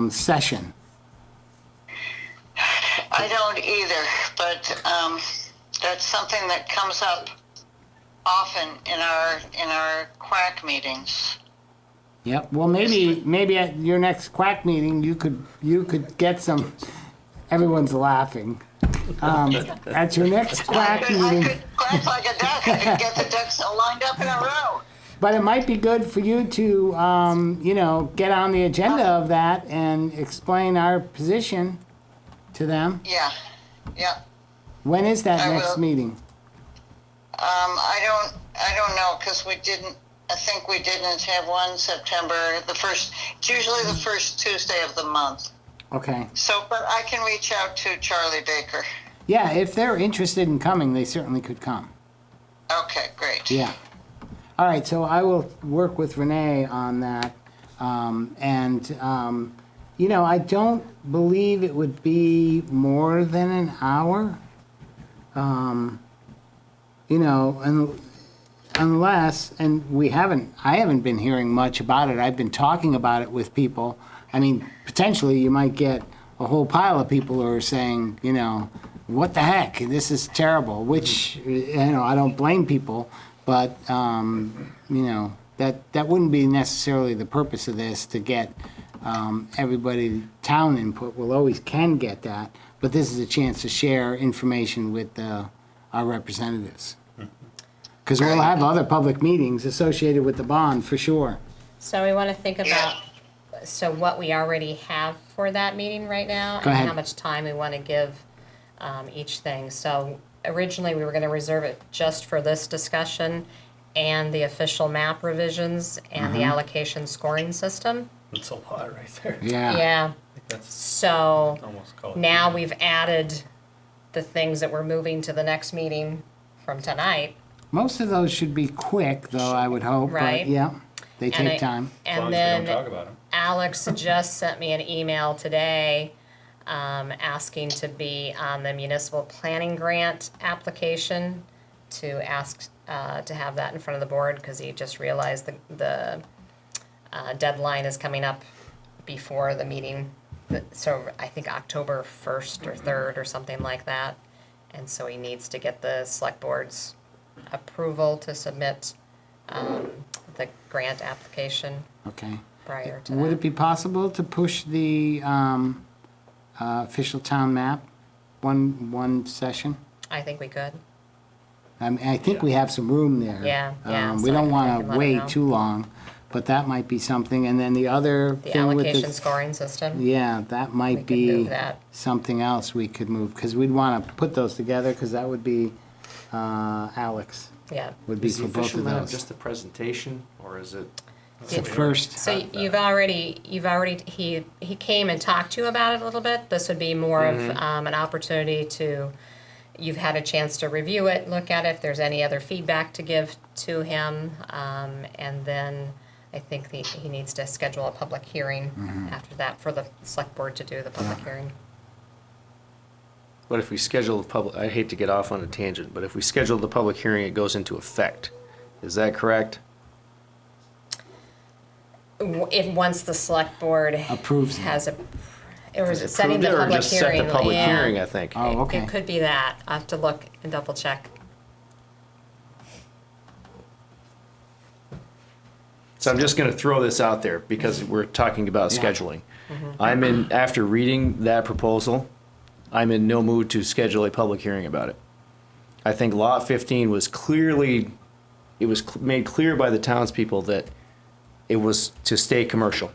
session. I don't either, but that's something that comes up often in our quack meetings. Yep. Well, maybe at your next quack meeting, you could get some. Everyone's laughing. At your next quack I meeting, could quack like a duck. I could get the ducks lined up in a row. but it might be good for you to, you know, get on the agenda of that and explain our position to them. Yeah. When is that I next will. meeting? I don't know, because I think we didn't have one September, it's usually the first Tuesday of the month. Okay. So, but I can reach out to Charlie Baker. Yeah, if they're interested in coming, they certainly could come. Okay, great. Yeah. All right, so I will work with Renee on that. You know, I don't believe it would be more than an hour. You know, unless, and I haven't been hearing much about it. I've been talking about it with people. I mean, potentially you might get a whole pile of people who are saying, you know, what the heck, this is terrible, which, you know, I don't blame people, but, you know, that wouldn't be necessarily the purpose of this, to get everybody, town input. We'll always can get that, but this is a chance to share information with our representatives. Because we'll have other public meetings associated with the bond, for sure. So we want to think about, so what we already have for that meeting right now. Go ahead. And how much time we want to give each thing. So originally, we were going to reserve it just for this discussion and the official map revisions and the allocation scoring system. It's a lot right there. Yeah. Yeah. That's So almost called. now we've added the things that we're moving to the next meeting from tonight. Most of those should be quick, though, I would hope. Right. But, yeah, they And take time. As long And as we don't then talk about them. Alex just sent me an email today asking to be on the municipal planning grant application, to ask to have that in front of the board, because he just realized the deadline is coming up before the meeting. So I think October 1st or 3rd or something like that. And so he needs to get the select board's approval to submit the grant application Okay. prior to Would that. it be possible to push the official town map one session? I think we could. I mean, I think we have some room there. Yeah, yeah, We so don't I can want let to him know. wait too long, but that might be something. And then the other The thing with allocation the, scoring system. yeah, that We might could be move that. something else we could move, because we'd want to put those together, because that would be Alex, Yeah. would be Is the for both official of map those. just the presentation, or is it? The first, So you've already, he came and talked to you about it a little bit. This would be more of an opportunity to, you've had a chance to review it, look at it, if there's any other feedback to give to him. And then I think he needs to schedule a public hearing after that for the select board to do the public hearing. But if we schedule the public, I hate to get off on a tangent, but if we schedule the public hearing, it goes into effect. Is that correct? If, once the select board Approves it. has a, or is it setting Approved the it, or public just set hearing? the public Yeah. hearing, I think. Oh, okay. It could be that. I have to look and double check. So I'm just gonna throw this out there because we're talking about Yeah. scheduling. After reading that proposal, I'm in no mood to schedule a public hearing about it. I think Lot 15 was clearly it was made clear by the townspeople that it was to stay commercial.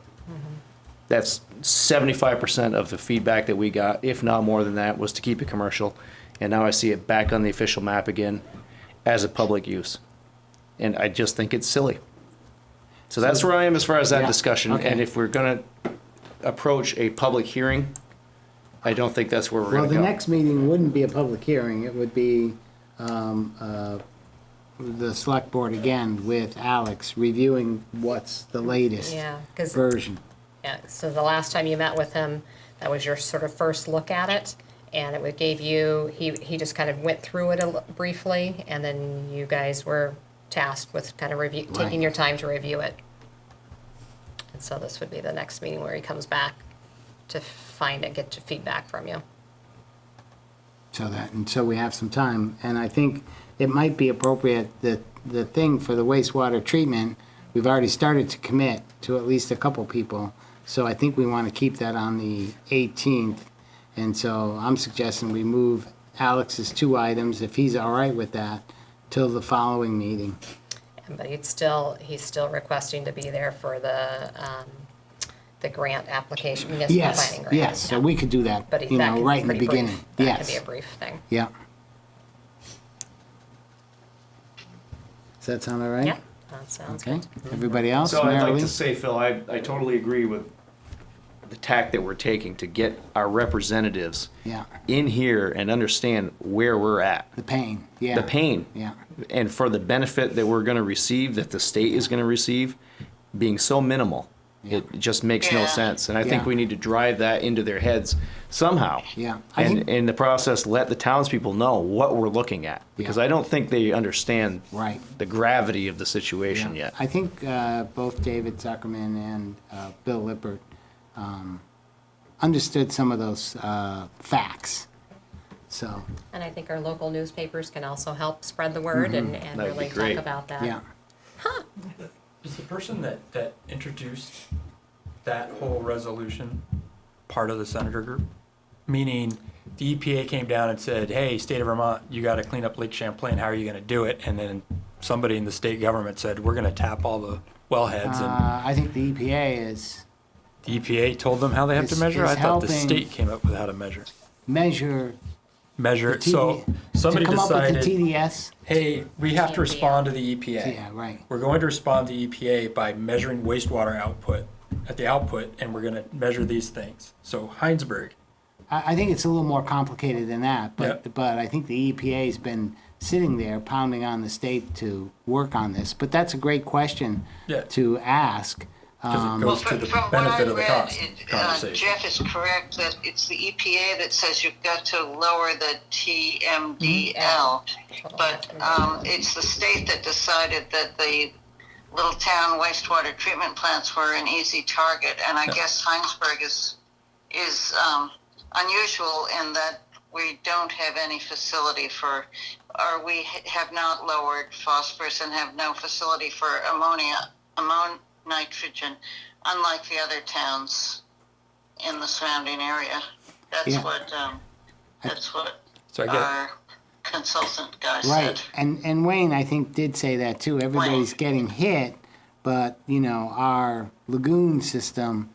That's 75% of the feedback that we got, if not more than that, was to keep it commercial. And now I see it back on the official map again as a public use. And I just think it's silly. So that's where I am as far as that Yeah, discussion. okay. And if we're gonna approach a public hearing, I don't think that's where we're Well, gonna the go. next meeting wouldn't be a public hearing, it would be the select board again with Alex reviewing what's the latest Yeah, 'cause- version. Yeah, so the last time you met with him, that was your sort of first look at it, and it would gave you, he just kind of went through it briefly, and then you guys were tasked with kind of taking Right. your time to review it. And so this would be the next meeting where he comes back to get your feedback from you. So we have some time, and I think it might be appropriate that the thing for the wastewater treatment, we've already started to commit to at least a couple people, so I think we want to keep that on the 18th. And so I'm suggesting we move Alex's 2 items, if he's all right with that, till the following meeting. But he's still requesting to be there for the grant application, municipal Yes, planning grant. yes, so we could do that, But you that know, can be right in the pretty brief. beginning. That Yes. could be a brief thing. Yeah. Does that sound all right? Yeah, that sounds Okay, good. everybody else? So I'd Mary like Lee? to say, Phil, I totally agree with the tack that we're taking to get our representatives Yeah, in here and understand where we're at. the pain, yeah. The pain. Yeah, And for the benefit that we're gonna receive, that the state is gonna receive, being so minimal, it just makes no Yeah. sense. And I think Yeah. we need to drive that into their heads somehow. yeah. I And think, in the process, let the townspeople know what we're looking at. Because Yeah. I don't think they understand right. the gravity of the situation Yeah. yet. I think both David Zuckerman and Bill Lippert understood some of those facts. So, And I think our local newspapers can also help spread the word and That'd be really great. talk about that. yeah, Is the person that introduced that whole resolution part of the senator group? Meaning, the EPA came down and said, hey, state of Vermont, you gotta clean up Lake Champlain, how are you gonna do it? And then somebody in the state government said, we're gonna tap all the wellheads, and I think the EPA is the EPA told them how they have to is- measure? is I thought the helping- state came up with how to measure. measure. Measure, the so somebody to come up with the decided, TDS. hey, we have to TMDL. respond to the EPA. Yeah, right. We're going to respond to EPA by measuring wastewater output at the output, and we're gonna measure these things. So Hinesburg, I think it's a little more complicated than that, but Yep. I think the EPA's been sitting there pounding on the state to work on this. But that's a great question Yeah. to ask. because it goes to the From what benefit I of the read, conversation. Jeff is correct that it's the EPA that says you've got to lower the TMDL. But it's the state that decided that the little town wastewater treatment plants were an easy target. And I guess Hinesburg is unusual in that we don't have any facility for, or we have not lowered phosphorus and have no facility for nitrogen, unlike the other towns in the surrounding area. That's Yeah. what So I get, our consultant guy Right, said. and Wayne, I think, did say that too. Everybody's getting hit, but, you know, our lagoon system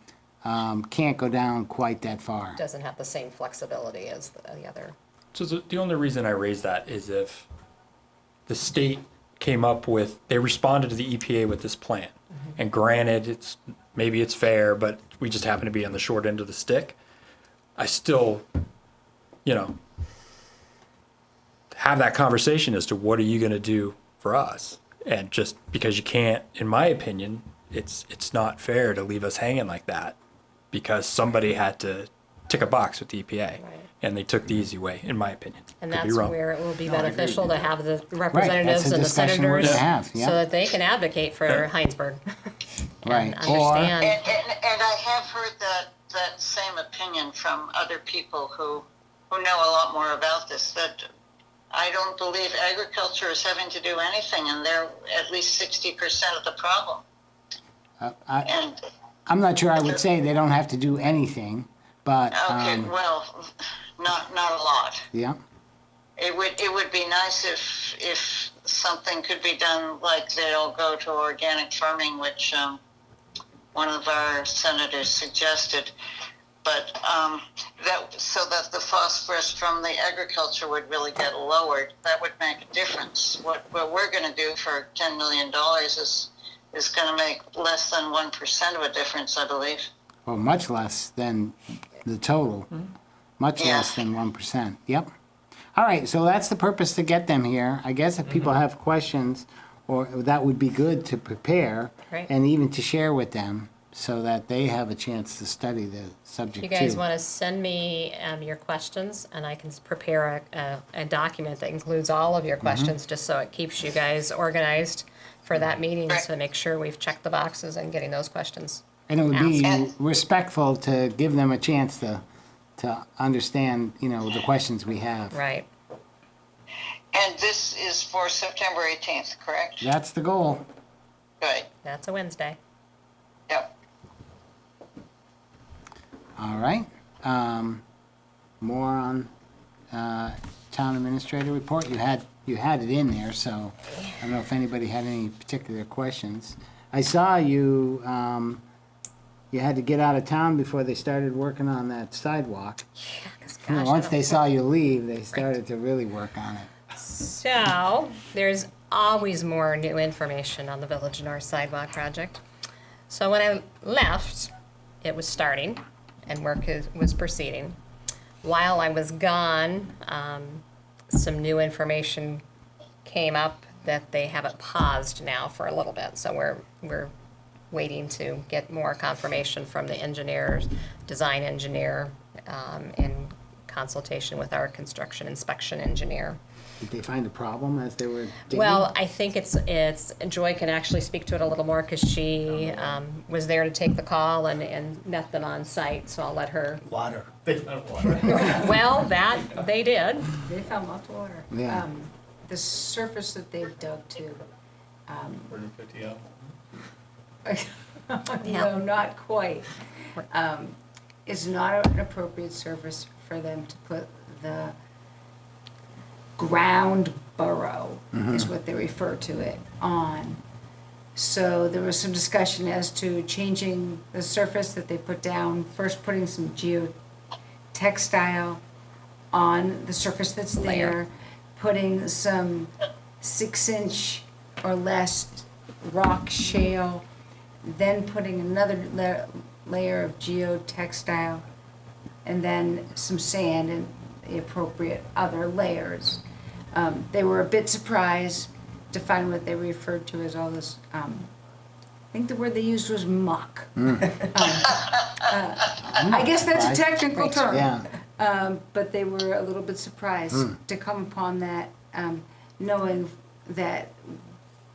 can't go down quite that far. Doesn't have the same flexibility as the other. so the only reason I raise that is if the state came up with, they responded to the EPA with this plan. And granted, maybe it's fair, but we just happen to be on the short end of the stick. I still, you know, have that conversation as to what are you gonna do for us? And just because you can't, in my opinion, it's not fair to leave us hanging like that because somebody had to tick a box with the EPA. And they took the easy way, in my opinion. And Could be that's wrong. where it will be I agree beneficial with to you. have the Right, that's representatives a and the discussion we're senators gonna have, yeah. so that they can advocate for Hinesburg. Right, And or- understand. And I have heard that same opinion from other people who know a lot more about this, that I don't believe agriculture is having to do anything, and they're at least 60% of the problem. And, I'm not sure I would say they don't have to do anything, but, okay, well, not a lot. yeah. it would be nice if something could be done, like they'll go to organic farming, which one of our senators suggested. But so that the phosphorus from the agriculture would really get lowered. That would make a difference. What we're going to do for $10 million is going to make less than 1% of a difference, I believe. Well, much less than the total. Much Yeah. less than 1%. Yep. All right, so that's the purpose to get them here. I guess if people have questions, or that would be good to prepare Right. and even to share with them so that they have a chance to study the subject If you guys too. want to send me your questions, and I can prepare a document that includes all of your questions, just so it keeps you guys organized for that meeting, Right. so make sure we've checked the boxes and getting those questions. And it would be Ask. respectful to give them a chance to understand, the questions we have. Right. And this is for September 18th, correct? That's the goal. Good. That's a Wednesday. Yep. All right. More on town administrator report. You had it in there, so I don't know if anybody had any particular questions. I saw you. You had to get out of town before they started working on that sidewalk. Yeah, 'cause You know, gosh, I once don't- they saw you leave, they started to really work on it. So, there's always more new information on the Village North Sidewalk project. So when I left, it was starting and was proceeding. While I was gone, some new information came up that they have it paused now for a little bit. So we're waiting to get more confirmation from the engineers, design engineer, in consultation with our construction inspection engineer. Did they find a problem as they were digging? Well, I think it's Joy can actually speak to it a little more because she was there to take the call and met them on site, so I'll let her. Water. Well, that they did. They found lots of water. Yeah. The surface that they've dug to, 150 up. no, not quite, is not an appropriate surface for them to put the ground burrow, is what they refer to it, on. So there was some discussion as to changing the surface that they put down, first putting some geotextile on the surface that's there, putting some 6-inch or less rock shale, then putting another layer of geotextile, and then some sand and the appropriate other layers. They were a bit surprised to find what they referred to as all this, I think the word they used was muck. I guess that's a technical term. Yeah. But they were a little bit surprised to come upon that, knowing that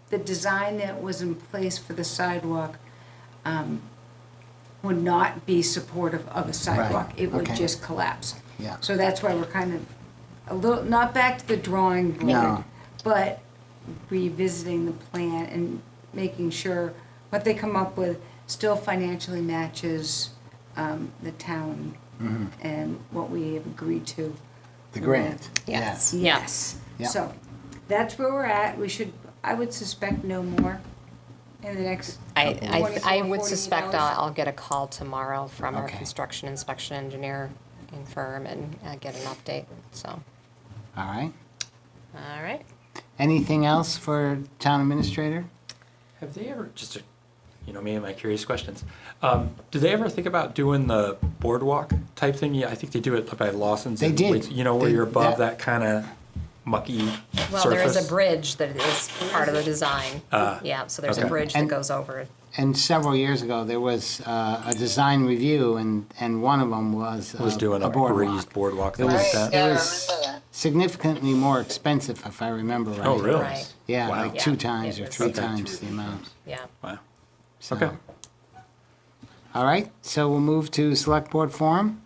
the design that was in place for the sidewalk would not be supportive of a sidewalk. Right, It would okay. just collapse. Yeah. So that's why we're kind of a little, not back to the drawing board, No. but revisiting the plan and making sure what they come up with still financially matches the town and what we have agreed to. The grant. Yes. Yes. Yeah. So that's where we're at. We should, I would suspect no more in the next I 24, would 48 suspect hours. I'll get a call tomorrow from our Okay. construction inspection engineer and firm and get an update, so, All right. all right. Anything else for town administrator? Have they ever, just to, me and my curious questions, do they ever think about doing the boardwalk type thing? Yeah, I think they do it by Lawson's. They and did. Waits- where They- you're above that- that kind of mucky Well, there is a surface. bridge that is part of the design. Yeah, so there's a okay. bridge that And- goes over. And several years ago, there was a design review, and one of them was doing a raised boardwalk It that was, like that. Yeah, I it was remember that. significantly more expensive, if I remember right. Oh, really? Right. Yeah, Wow. like Yeah, 2 times it or was 3 okay. times the amount. Yeah. Wow. So- Okay. All right, so we'll move to Select Board Forum.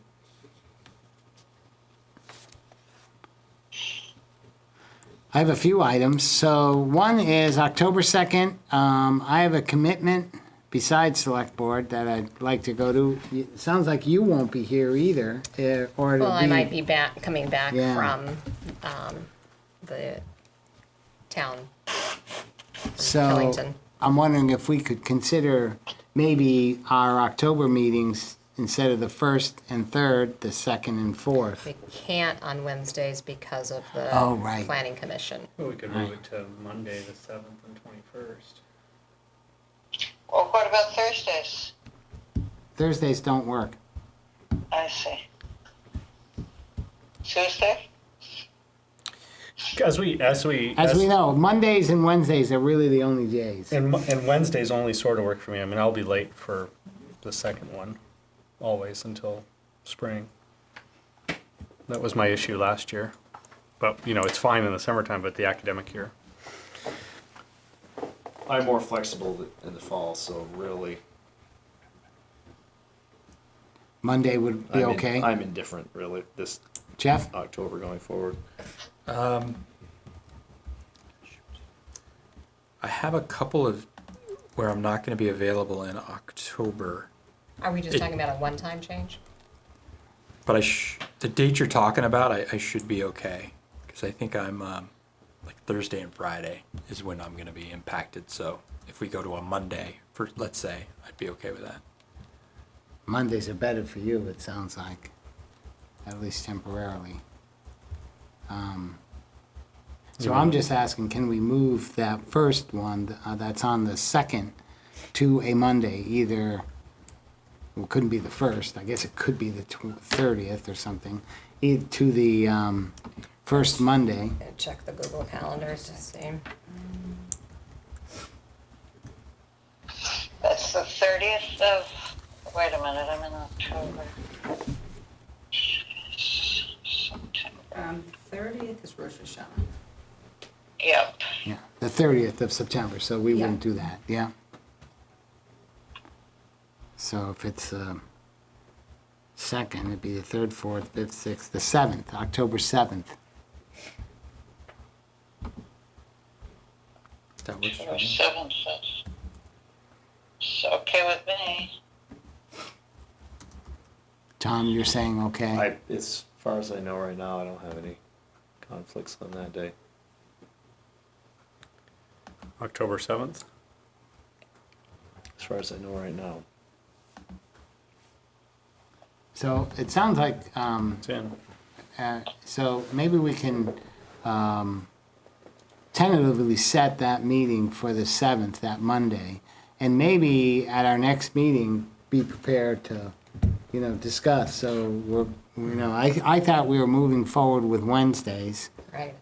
I have a few items. So one is October 2nd. I have a commitment besides Select Board that I'd like to go to. It sounds like you won't be here either, or it'll Well, I might be coming back Yeah. from, the town, So, Killington. I'm wondering if we could consider maybe our October meetings, instead of the 1st and 3rd, the 2nd and 4th. We can't on Wednesdays because of the Oh, right. planning commission. Well, we could move it to Monday, the 7th and 21st. Or what about Thursdays? Thursdays don't work. I see. Tuesday? As we As we know, Mondays and Wednesdays are really the only days. and Wednesdays only sort of work for me. I mean, I'll be late for the second one, always until spring. That was my issue last year. But, it's fine in the summertime, but the academic year. I'm more flexible in the fall, so really. Monday would be okay. I'm indifferent, really, this Jeff? October going forward. I have a couple of where I'm not going to be available in October, Are we just It- talking about a one-time change? but the date you're talking about, I should be okay because I think I'm like Thursday and Friday is when I'm going to be impacted. So if we go to a Monday, for let's say, I'd be okay with that. Mondays are better for you, it sounds like, at least temporarily. So I'm just asking, can we move that first one that's on the 2nd to a Monday, either, well, it couldn't be the 1st, I guess it could be the 30th or something, either to the first Monday. Gonna check the Google calendars to see. That's the 30th of, wait a minute, I'm in October. September. 30th is Rosh Hashanah. Yep. Yeah, the 30th of September, so we Yeah. wouldn't do that, yeah. So if it's 2nd, it'd be the 3rd, 4th, 5th, 6th, the 7th, October 7th. That works for October me. 7th, it's okay with me. Tom, you're saying okay? As far as I know right now, I don't have any conflicts on that day. October 7th? As far as I know right now. So it sounds like, It's in. so maybe we can tentatively set that meeting for the 7th, that Monday, and maybe at our next meeting, be prepared to, discuss. So I thought we were moving forward with Wednesdays. Right.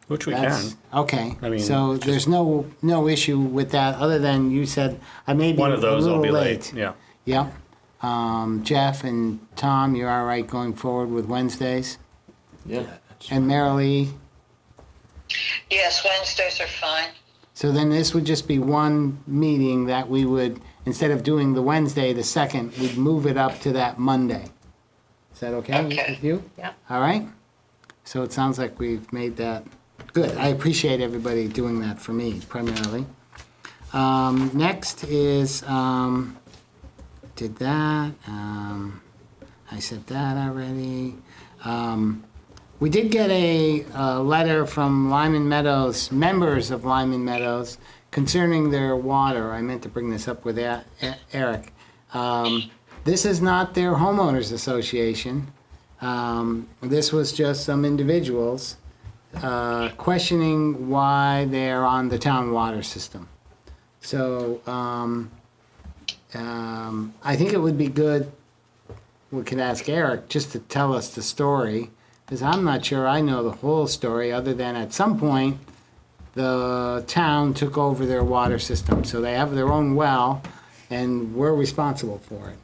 Which we That's- can. Okay, I mean, so there's no issue with that, other than you said, I may be One a of those little I'll be late. late, yeah. Yep. Jeff and Tom, you're all right going forward with Wednesdays? Yeah. And Marilee? Yes, Wednesdays are fine. So then this would just be one meeting that we would, instead of doing the Wednesday, the 2nd, we'd move it up to that Monday. Is that okay Okay. with you? Yep. All right? So it sounds like we've made that good. I appreciate everybody doing that for me primarily. Next is, did that, I said that already. We did get a letter from Lyman Meadows, members of Lyman Meadows, concerning their water. I meant to bring this up with Eric. This is not their homeowners association. This was just some individuals questioning why they're on the town water system. So I think it would be good, we could ask Eric just to tell us the story, because I'm not sure I know the whole story, other than at some point, the town took over their water system. So they have their own well, and we're responsible for it.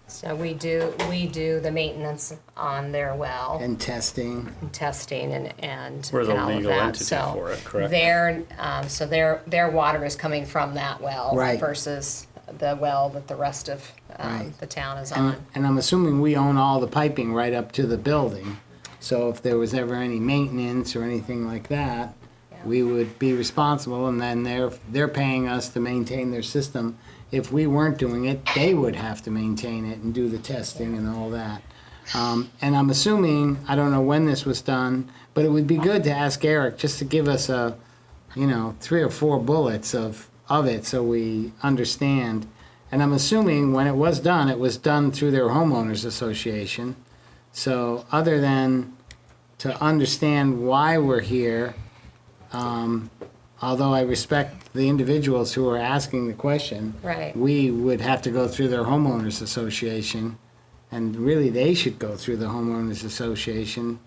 So we do the maintenance on their well, And testing. and testing and We're the and all of legal that. entity So for it, correct? their water is coming from that well Right. versus the well that the rest of Right. the town is on. And I'm assuming we own all the piping right up to the building. So if there was ever any maintenance or anything like that, we would be responsible, and then they're paying us to maintain their system. If we weren't doing it, they would have to maintain it and do the testing and all that. And I'm assuming, I don't know when this was done, but it would be good to ask Eric just to give us 3 or 4 bullets of it so we understand. And I'm assuming when it was done through their homeowners association. So other than to understand why we're here, although I respect the individuals who are asking the question, Right. we would have to go through their homeowners association, and really they should go through the homeowners association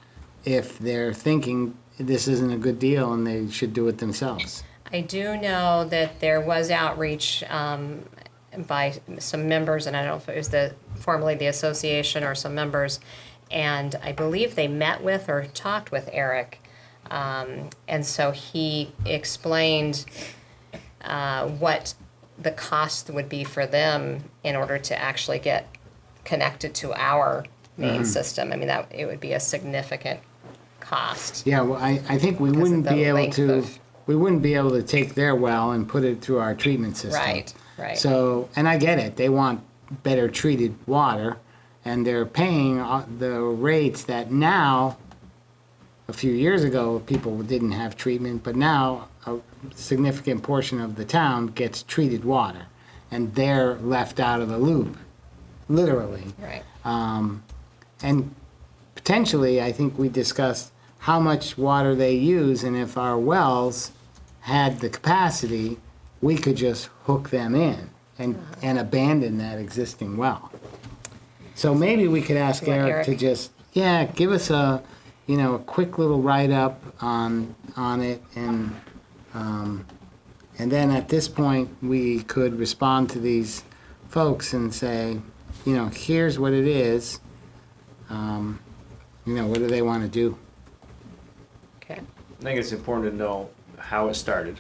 if they're thinking this isn't a good deal and they should do it themselves. I do know that there was outreach by some members, and I don't know if it was formerly the association or some members, and I believe they met with or talked with Eric. And so he explained what the cost would be for them in order to actually get connected to our main system. I mean, that it would be a significant cost. Yeah, well, I think we Because of wouldn't the be able length to, of- we wouldn't be able to take their well and put it through our treatment system. Right, right. So, and I get it, they want better treated water, and they're paying the rates that now, a few years ago, people didn't have treatment, but now a significant portion of the town gets treated water, and they're left out of the loop, literally. Right. And potentially, I think we discussed how much water they use, and if our wells had the capacity, we could just hook them in and abandon that existing well. So maybe we could ask You want Eric to Eric? just, give us a quick little write-up on it, and then at this point, we could respond to these folks and say, here's what it is. What do they want to do? Okay. I think it's important to know how it started,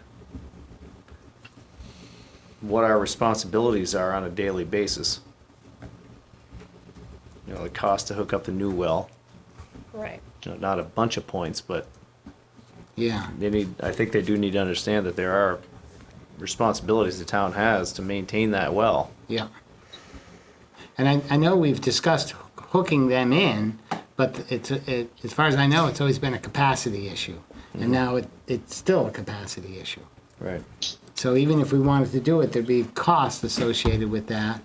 what our responsibilities are on a daily basis. The cost to hook up the new well, Right. not a bunch of points, but Yeah, I think they do need to understand that there are responsibilities the town has to maintain that well. yeah. And I know we've discussed hooking them in, but as far as I know, it's always been a capacity issue. And now it's still a capacity issue. Right. So even if we wanted to do it, there'd be costs associated with that.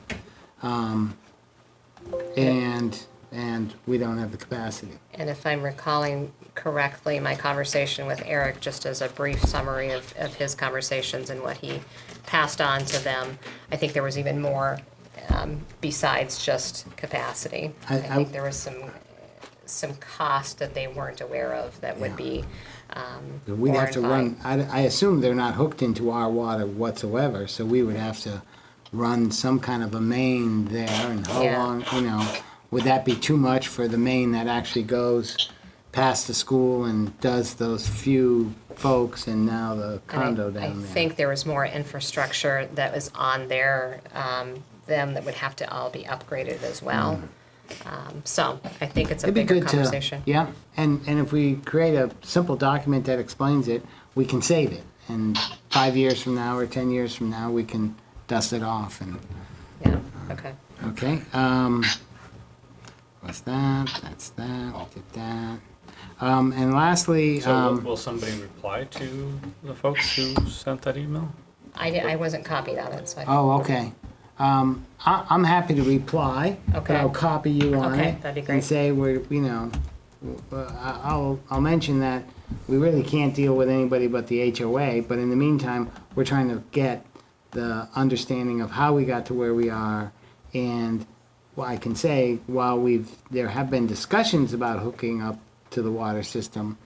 And we don't have the capacity. And if I'm recalling correctly, my conversation with Eric, just as a brief summary of his conversations and what he passed on to them, I think there was even more besides just capacity. I I- think there was some cost that they weren't aware of that would be We'd have to borne by- run, I assume they're not hooked into our water whatsoever, so we would have to run some kind of a main there, and how Yeah. long, would that be too much for the main that actually goes past the school and does those few folks and now the condo And I down there? think there was more infrastructure that was on them that would have to all be upgraded as well. So I think it's a It'd be bigger good to, conversation. yeah, and if we create a simple document that explains it, we can save it. And 5 years from now or 10 years from now, we can dust it off and, Yeah, okay. okay. What's that? That's that, we did that. And lastly, So will somebody reply to the folks who sent that email? I wasn't copied on it, so I. oh, okay. I'm happy to reply, but Okay. I'll copy you on Okay, it. that'd be And great. say I'll mention that we really can't deal with anybody but the HOA, but in the meantime, we're trying to get the understanding of how we got to where we are. And what I can say, while there have been discussions about hooking up to the water system,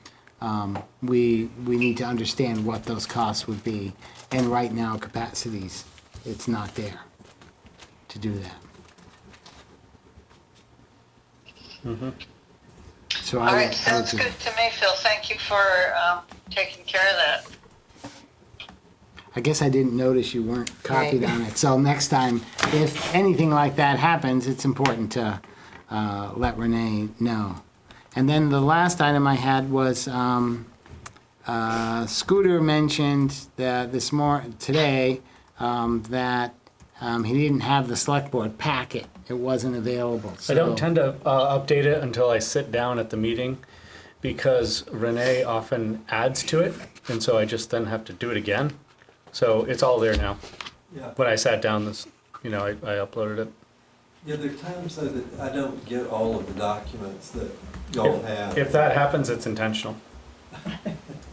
we need to understand what those costs would be. And right now, capacities, it's not there to do that. So All right, sounds good to me, Phil. Thank you for taking care of that. I guess I didn't notice you weren't copied Right. on it. So next time, if anything like that happens, it's important to let Renee know. And then the last item I had was Scooter mentioned that today, that he didn't have the select board packet. It wasn't available. I don't So- tend to update it until I sit down at the meeting because Renee often adds to it, and so I just then have to do it again. So it's all there now. Yeah, When I sat down, I uploaded it. yeah, there are times though that I don't get all of the documents that y'all have. If that happens, it's intentional.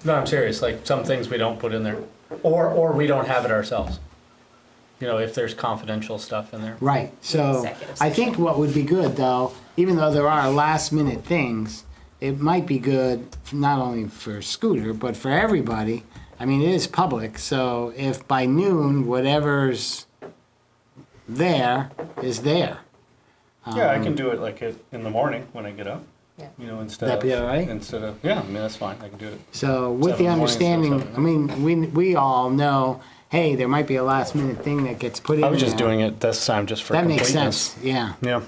No, I'm serious, like some things we don't put in there, or we don't have it ourselves. You know, if there's confidential stuff in there. Right, so Executive I think what would be good though, even though there are last minute things, it might be good not only for Scooter, but for everybody. I mean, it is public, so if by noon, whatever's there is there. Yeah, I can do it like in the morning when I get up. Yeah. You know, instead That'd of. be all right? Instead of, yeah, I mean, that's fine, I can do it. So with 7 the in the morning instead of understanding, 7 at I mean, we all know, hey, there might be a last minute thing that gets put in I was just there. doing it this time just for That makes completeness. sense, yeah. Yeah.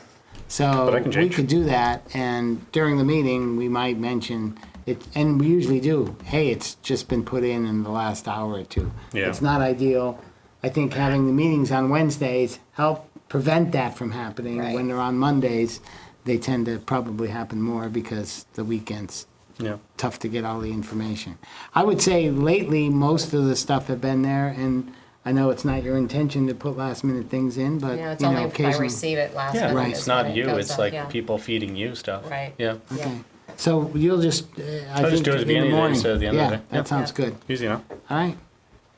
So But I can we change. could do that, and during the meeting, we might mention it, and we usually do, hey, it's just been put in the last hour or two. Yeah. It's not ideal. I think having the meetings on Wednesdays help prevent that from happening. Right. When they're on Mondays, they tend to probably happen more because the weekend's Yeah. tough to get all the information. I would say lately, most of the stuff have been there, and I know it's not your intention to put last minute things in, but, You know, it's you know, only if I occasionally. receive it last Yeah, minute. Right. it's is not when it you, goes it's up, like yeah. people feeding you stuff. Right. Yeah. Okay, so you'll just, I I'll think just do it at the in beginning of the day morning. instead of the end of the day. Yeah, that sounds good. Easy enough. All right.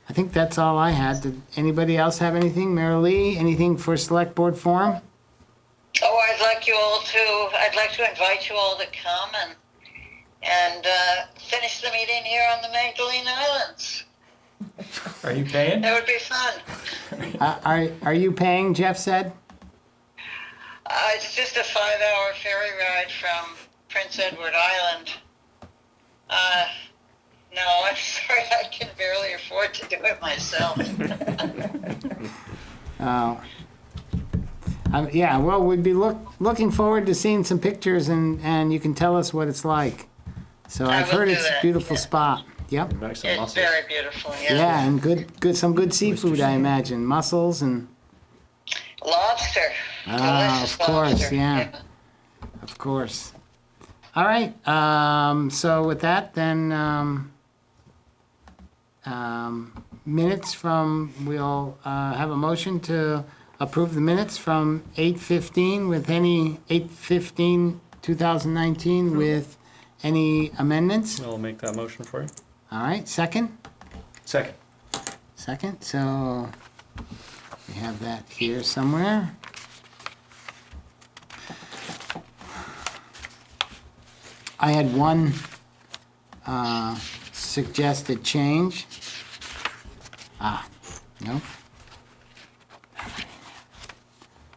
I think that's all I had. Did anybody else have anything? Mary Lee, anything for Select Board Forum? Oh, I'd like to invite you all to come and finish the meeting here on the Magdalene Islands. Are you paying? That would be fun. Are you paying, Jeff said? It's just a 5-hour ferry ride from Prince Edward Island. No, I'm sorry, I can barely afford to do it myself. Yeah, well, we'd be looking forward to seeing some pictures, and you can tell us what it's like. So I I've will heard do it's a that, beautiful yeah. spot. Yep. Back some It's muscles. very beautiful, yeah. Yeah, and some good seafood, I imagine. Mussels and, Lobster. of Delicious course, lobster. yeah. Of course. All right, so with that, then, minutes from, we'll have a motion to approve the minutes from 8:15 with any, 8/15/2019 with any amendments. I'll make that motion for you. All right, second? Second. Second, so we have that here somewhere. I had one suggested change. No.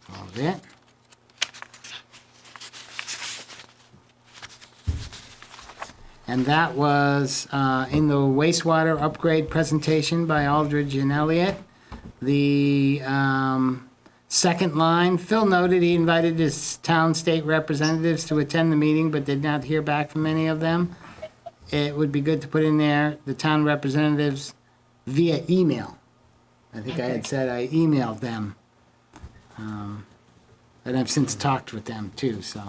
A little bit. And that was in the wastewater upgrade presentation by Aldridge and Elliott. The second line, Phil noted he invited his town state representatives to attend the meeting, but did not hear back from any of them. It would be good to put in there the town representatives via email. I think I had said I emailed them. And I've since talked with them too, so.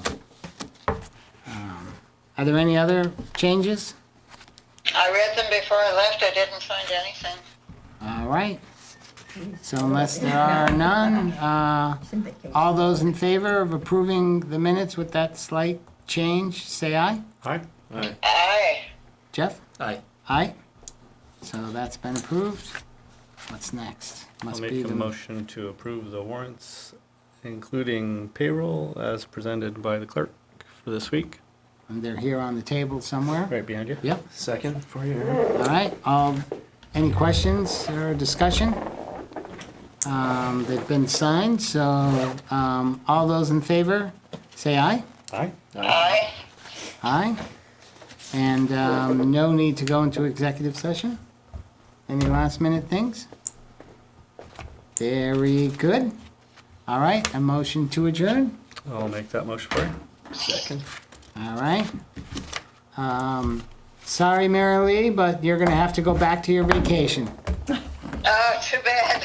Are there any other changes? I read them before I left. I didn't find anything. All right. So unless there are none, all those in favor of approving the minutes with that slight change, say aye. Aye. Aye. Jeff? Aye. Aye. So that's been approved. What's next? I'll Must make be a the motion to approve the warrants, including payroll as presented by the clerk for this week. and they're here on the table somewhere. Right behind you. Yep. Second for you. All right. Any questions or discussion? They've been signed, so all those in favor, say aye. Aye. Aye. Aye. And no need to go into executive session? Any last minute things? Very good. All right, a motion to adjourn? I'll make that motion for you. Second. All right. Sorry, Mary Lee, but you're gonna have to go back to your vacation. Oh, too bad.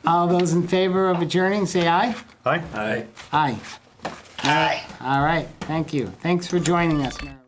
All those in favor of adjourning, say aye. Aye? Aye. Aye. Aye. All right, thank you. Thanks for joining us, Mary Lee.